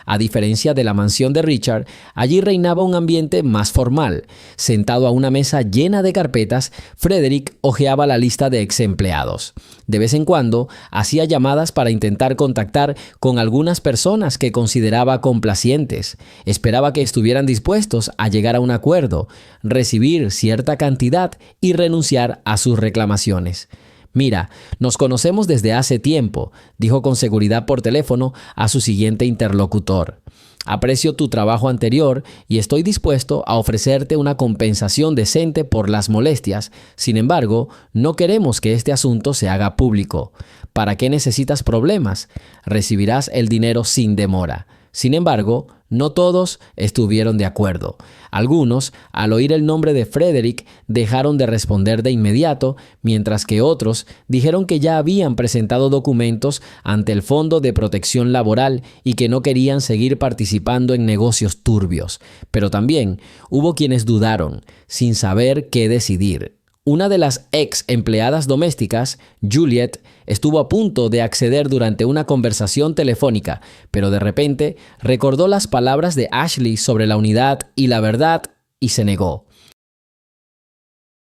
A diferencia de la mansión de Richard, allí reinaba un ambiente más formal. Sentado a una mesa llena de carpetas, Frederick hojeaba la lista de ex empleados. De vez en cuando, hacía llamadas para intentar contactar con algunas personas que consideraba complacientes. Esperaba que estuvieran dispuestos a llegar a un acuerdo, recibir cierta cantidad y renunciar a sus reclamaciones. «Mira, nos conocemos desde hace tiempo», dijo con seguridad por teléfono a su siguiente interlocutor. «Aprecio tu trabajo anterior y estoy dispuesto a ofrecerte una compensación decente por las molestias. Sin embargo, no queremos que este asunto se haga público. ¿Para qué necesitas problemas? Recibirás el dinero sin demora». Sin embargo, no todos estuvieron de acuerdo. Algunos, al oír el nombre de Frederick, dejaron de responder de inmediato, mientras que otros dijeron que ya habían presentado documentos ante el Fondo de Protección Laboral y que no querían seguir participando en negocios turbios. Pero también hubo quienes dudaron, sin saber qué decidir. Una de las ex empleadas domésticas, Juliet, estuvo a punto de acceder durante una conversación telefónica, pero de repente recordó las palabras de Ashley sobre la unidad y la verdad y se negó.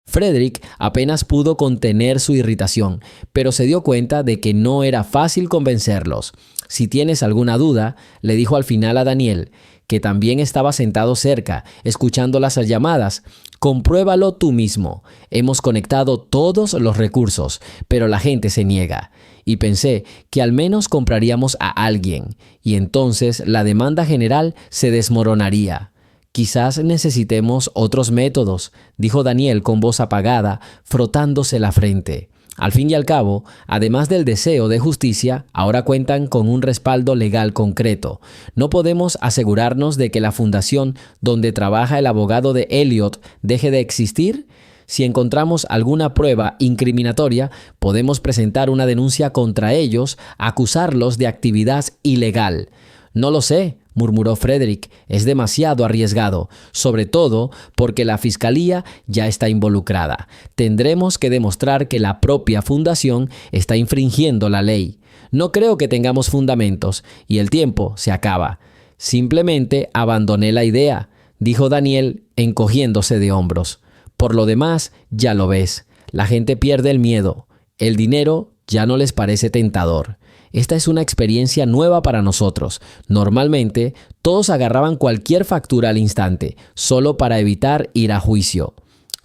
Frederick apenas pudo contener su irritación, pero se dio cuenta de que no era fácil convencerlos. Si tienes alguna duda, le dijo al final a Daniel, que también estaba sentado cerca, escuchando las llamadas, compruébalo tú mismo. Hemos conectado todos los recursos, pero la gente se niega. Y pensé que al menos compraríamos a alguien, y entonces la demanda general se desmoronaría. Quizás necesitemos otros métodos, dijo Daniel con voz apagada, frotándose la frente. Al fin y al cabo, además del deseo de justicia, ahora cuentan con un respaldo legal concreto. ¿No podemos asegurarnos de que la fundación donde trabaja el abogado de Elliot deje de existir? Si encontramos alguna prueba incriminatoria, podemos presentar una denuncia contra ellos, acusarlos de actividad ilegal. No lo sé, murmuró Frederick, es demasiado arriesgado, sobre todo porque la fiscalía ya está involucrada. Tendremos que demostrar que la propia fundación está infringiendo la ley. No creo que tengamos fundamentos y el tiempo se acaba. Simplemente abandoné la idea, dijo Daniel, encogiéndose de hombros. Por lo demás, ya lo ves, la gente pierde el miedo. El dinero ya no les parece tentador. Esta es una experiencia nueva para nosotros. Normalmente, todos agarraban cualquier factura al instante, solo para evitar ir a juicio.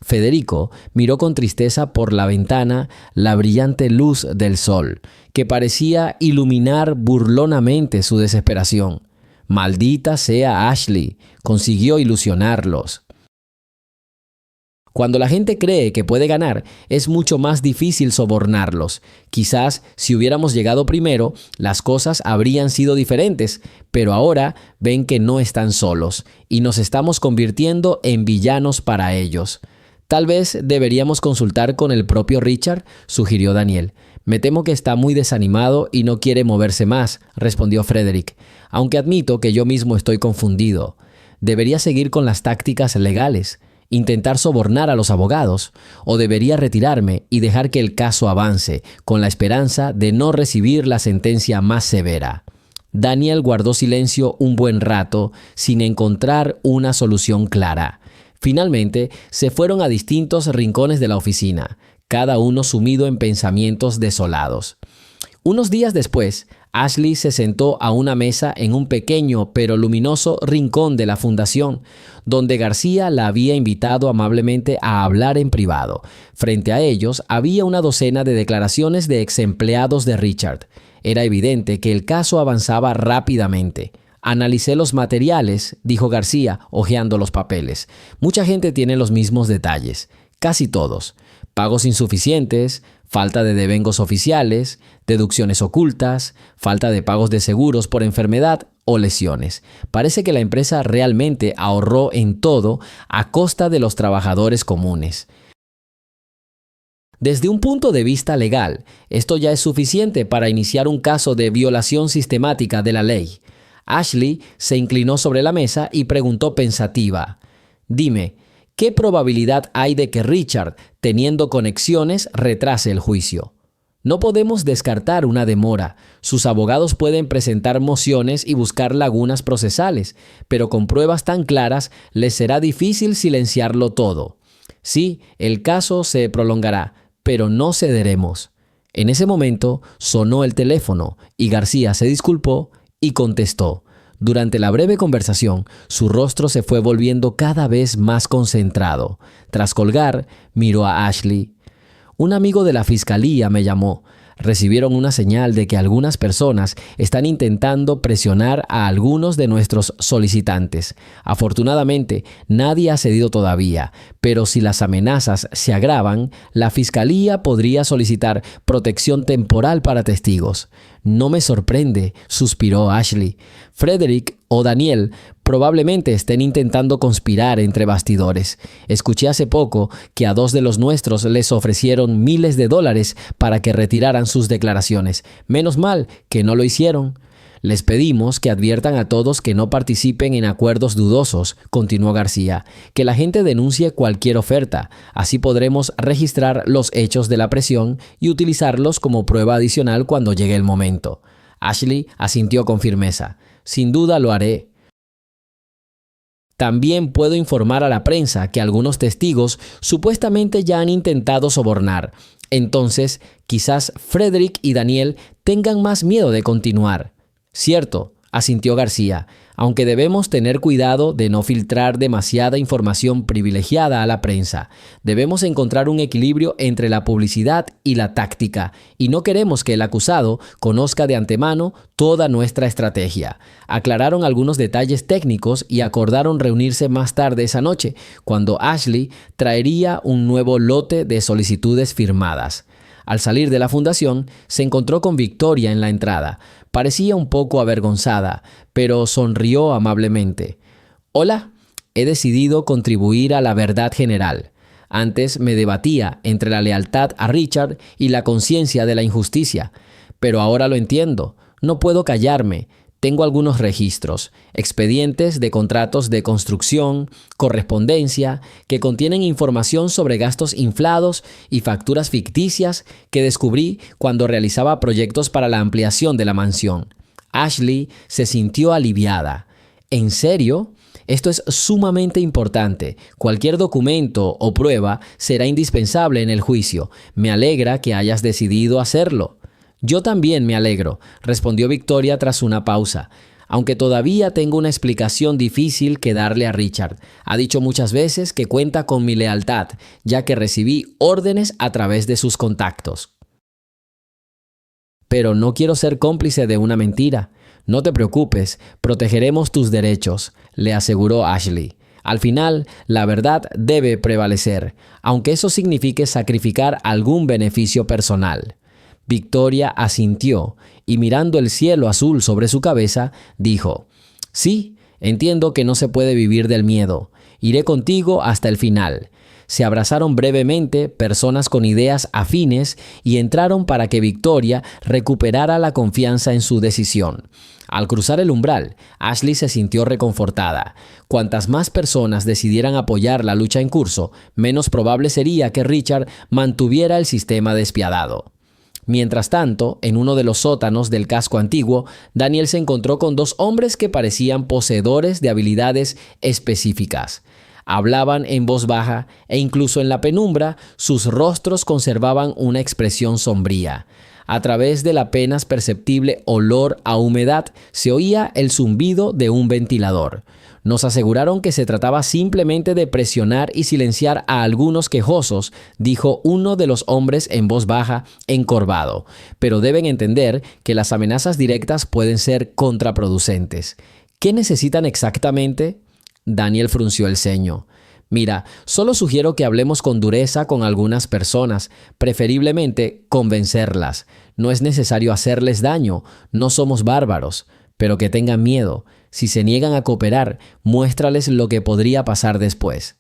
Federico miró con tristeza por la ventana la brillante luz del sol, que parecía iluminar burlonamente su desesperación. Maldita sea Ashley, consiguió ilusionarlos. Cuando la gente cree que puede ganar, es mucho más difícil sobornarlos. Quizás si hubiéramos llegado primero, las cosas habrían sido diferentes, pero ahora ven que no están solos y nos estamos convirtiendo en villanos para ellos. Tal vez deberíamos consultar con el propio Richard, sugirió Daniel. Me temo que está muy desanimado y no quiere moverse más, respondió Frederick, aunque admito que yo mismo estoy confundido. Debería seguir con las tácticas legales. ¿Intentar sobornar a los abogados? ¿O debería retirarme y dejar que el caso avance, con la esperanza de no recibir la sentencia más severa? Daniel guardó silencio un buen rato, sin encontrar una solución clara. Finalmente, se fueron a distintos rincones de la oficina, cada uno sumido en pensamientos desolados. Unos días después, Ashley se sentó a una mesa en un pequeño pero luminoso rincón de la fundación, donde García la había invitado amablemente a hablar en privado. Frente a ellos había una docena de declaraciones de exempleados de Richard. Era evidente que el caso avanzaba rápidamente. Analicé los materiales, dijo García, hojeando los papeles. Mucha gente tiene los mismos detalles, casi todos. Pagos insuficientes, falta de devengos oficiales, deducciones ocultas, falta de pagos de seguros por enfermedad o lesiones. Parece que la empresa realmente ahorró en todo a costa de los trabajadores comunes. Desde un punto de vista legal, esto ya es suficiente para iniciar un caso de violación sistemática de la ley. Ashley se inclinó sobre la mesa y preguntó pensativa: «Dime, ¿qué probabilidad hay de que Richard, teniendo conexiones, retrase el juicio? No podemos descartar una demora. Sus abogados pueden presentar mociones y buscar lagunas procesales, pero con pruebas tan claras les será difícil silenciarlo todo. Sí, el caso se prolongará, pero no cederemos». En ese momento sonó el teléfono y García se disculpó y contestó. Durante la breve conversación, su rostro se fue volviendo cada vez más concentrado. Tras colgar, miró a Ashley. «Un amigo de la fiscalía me llamó. Recibieron una señal de que algunas personas están intentando presionar a algunos de nuestros solicitantes. Afortunadamente, nadie ha cedido todavía, pero si las amenazas se agravan, la fiscalía podría solicitar protección temporal para testigos». «No me sorprende», suspiró Ashley. «Frederick o Daniel probablemente estén intentando conspirar entre bastidores. Escuché hace poco que a 2 de los nuestros les ofrecieron miles de dólares para que retiraran sus declaraciones. Menos mal que no lo hicieron». Les pedimos que adviertan a todos que no participen en acuerdos dudosos, continuó García, que la gente denuncie cualquier oferta, así podremos registrar los hechos de la presión y utilizarlos como prueba adicional cuando llegue el momento. Ashley asintió con firmeza. Sin duda lo haré. También puedo informar a la prensa que algunos testigos supuestamente ya han intentado sobornar. Entonces, quizás Frederick y Daniel tengan más miedo de continuar. Cierto, asintió García, aunque debemos tener cuidado de no filtrar demasiada información privilegiada a la prensa. Debemos encontrar un equilibrio entre la publicidad y la táctica, y no queremos que el acusado conozca de antemano toda nuestra estrategia. Aclararon algunos detalles técnicos y acordaron reunirse más tarde esa noche, cuando Ashley traería un nuevo lote de solicitudes firmadas. Al salir de la fundación, se encontró con Victoria en la entrada. Parecía un poco avergonzada, pero sonrió amablemente. «Hola, he decidido contribuir a la verdad general. Antes me debatía entre la lealtad a Richard y la conciencia de la injusticia, pero ahora lo entiendo. No puedo callarme. Tengo algunos registros, expedientes de contratos de construcción, correspondencia, que contienen información sobre gastos inflados y facturas ficticias que descubrí cuando realizaba proyectos para la ampliación de la mansión». Ashley se sintió aliviada. ¿En serio? Esto es sumamente importante. Cualquier documento o prueba será indispensable en el juicio. Me alegra que hayas decidido hacerlo. «Yo también me alegro», respondió Victoria tras una pausa. «Aunque todavía tengo una explicación difícil que darle a Richard. Ha dicho muchas veces que cuenta con mi lealtad, ya que recibí órdenes a través de sus contactos. Pero no quiero ser cómplice de una mentira. No te preocupes, protegeremos tus derechos», le aseguró Ashley. «Al final, la verdad debe prevalecer, aunque eso signifique sacrificar algún beneficio personal». Victoria asintió y mirando el cielo azul sobre su cabeza, dijo: «Sí, entiendo que no se puede vivir del miedo. Iré contigo hasta el final». Se abrazaron brevemente personas con ideas afines y entraron para que Victoria recuperara la confianza en su decisión. Al cruzar el umbral, Ashley se sintió reconfortada. Cuantas más personas decidieran apoyar la lucha en curso, menos probable sería que Richard mantuviera el sistema despiadado. Mientras tanto, en uno de los sótanos del casco antiguo, Daniel se encontró con dos hombres que parecían poseedores de habilidades específicas. Hablaban en voz baja e incluso en la penumbra sus rostros conservaban una expresión sombría. A través del apenas perceptible olor a humedad se oía el zumbido de un ventilador. Nos aseguraron que se trataba simplemente de presionar y silenciar a algunos quejosos, dijo uno de los hombres en voz baja, encorvado. Pero deben entender que las amenazas directas pueden ser contraproducentes. ¿Qué necesitan exactamente? Daniel frunció el ceño. «Mira, solo sugiero que hablemos con dureza con algunas personas, preferiblemente convencerlas. No es necesario hacerles daño, no somos bárbaros, pero que tengan miedo. Si se niegan a cooperar, muéstrales lo que podría pasar después».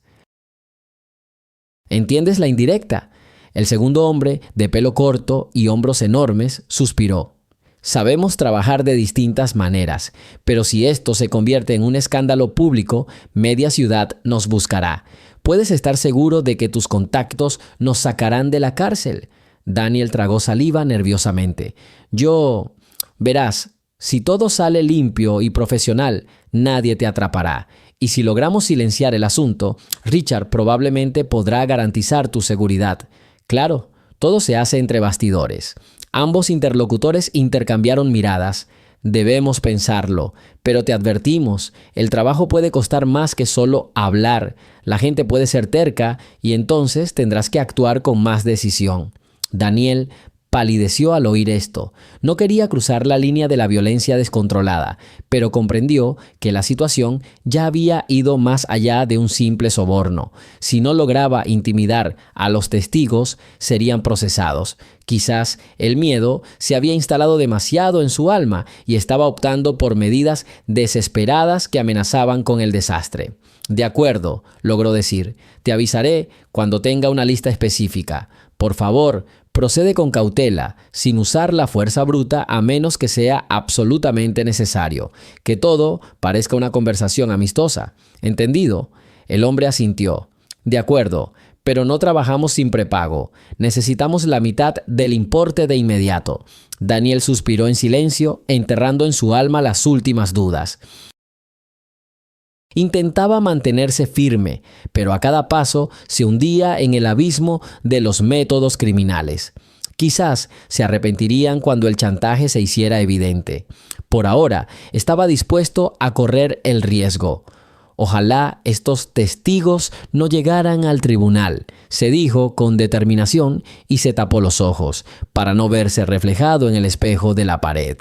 ¿Entiendes la indirecta? El segundo hombre, de pelo corto y hombros enormes, suspiró. «Sabemos trabajar de distintas maneras, pero si esto se convierte en un escándalo público, media ciudad nos buscará. Puedes estar seguro de que tus contactos nos sacarán de la cárcel». Daniel tragó saliva nerviosamente. Verás, si todo sale limpio y profesional, nadie te atrapará. Y si logramos silenciar el asunto, Richard probablemente podrá garantizar tu seguridad. Claro, todo se hace entre bastidores». Ambos interlocutores intercambiaron miradas. «Debemos pensarlo, pero te advertimos, el trabajo puede costar más que solo hablar. La gente puede ser terca y entonces tendrás que actuar con más decisión». Daniel palideció al oír esto. No quería cruzar la línea de la violencia descontrolada, pero comprendió que la situación ya había ido más allá de un simple soborno. Si no lograba intimidar a los testigos, serían procesados. Quizás el miedo se había instalado demasiado en su alma y estaba optando por medidas desesperadas que amenazaban con el desastre. «De acuerdo», logró decir. «Te avisaré cuando tenga una lista específica. Por favor, Procede con cautela, sin usar la fuerza bruta a menos que sea absolutamente necesario. Que todo parezca una conversación amistosa. ¿Entendido? El hombre asintió. De acuerdo, pero no trabajamos sin prepago. Necesitamos la mitad del importe de inmediato. Daniel suspiró en silencio, enterrando en su alma las últimas dudas. Intentaba mantenerse firme, pero a cada paso se hundía en el abismo de los métodos criminales. Quizás se arrepentirían cuando el chantaje se hiciera evidente. Por ahora, estaba dispuesto a correr el riesgo. Ojalá estos testigos no llegaran al tribunal, se dijo con determinación y se tapó los ojos para no verse reflejado en el espejo de la pared.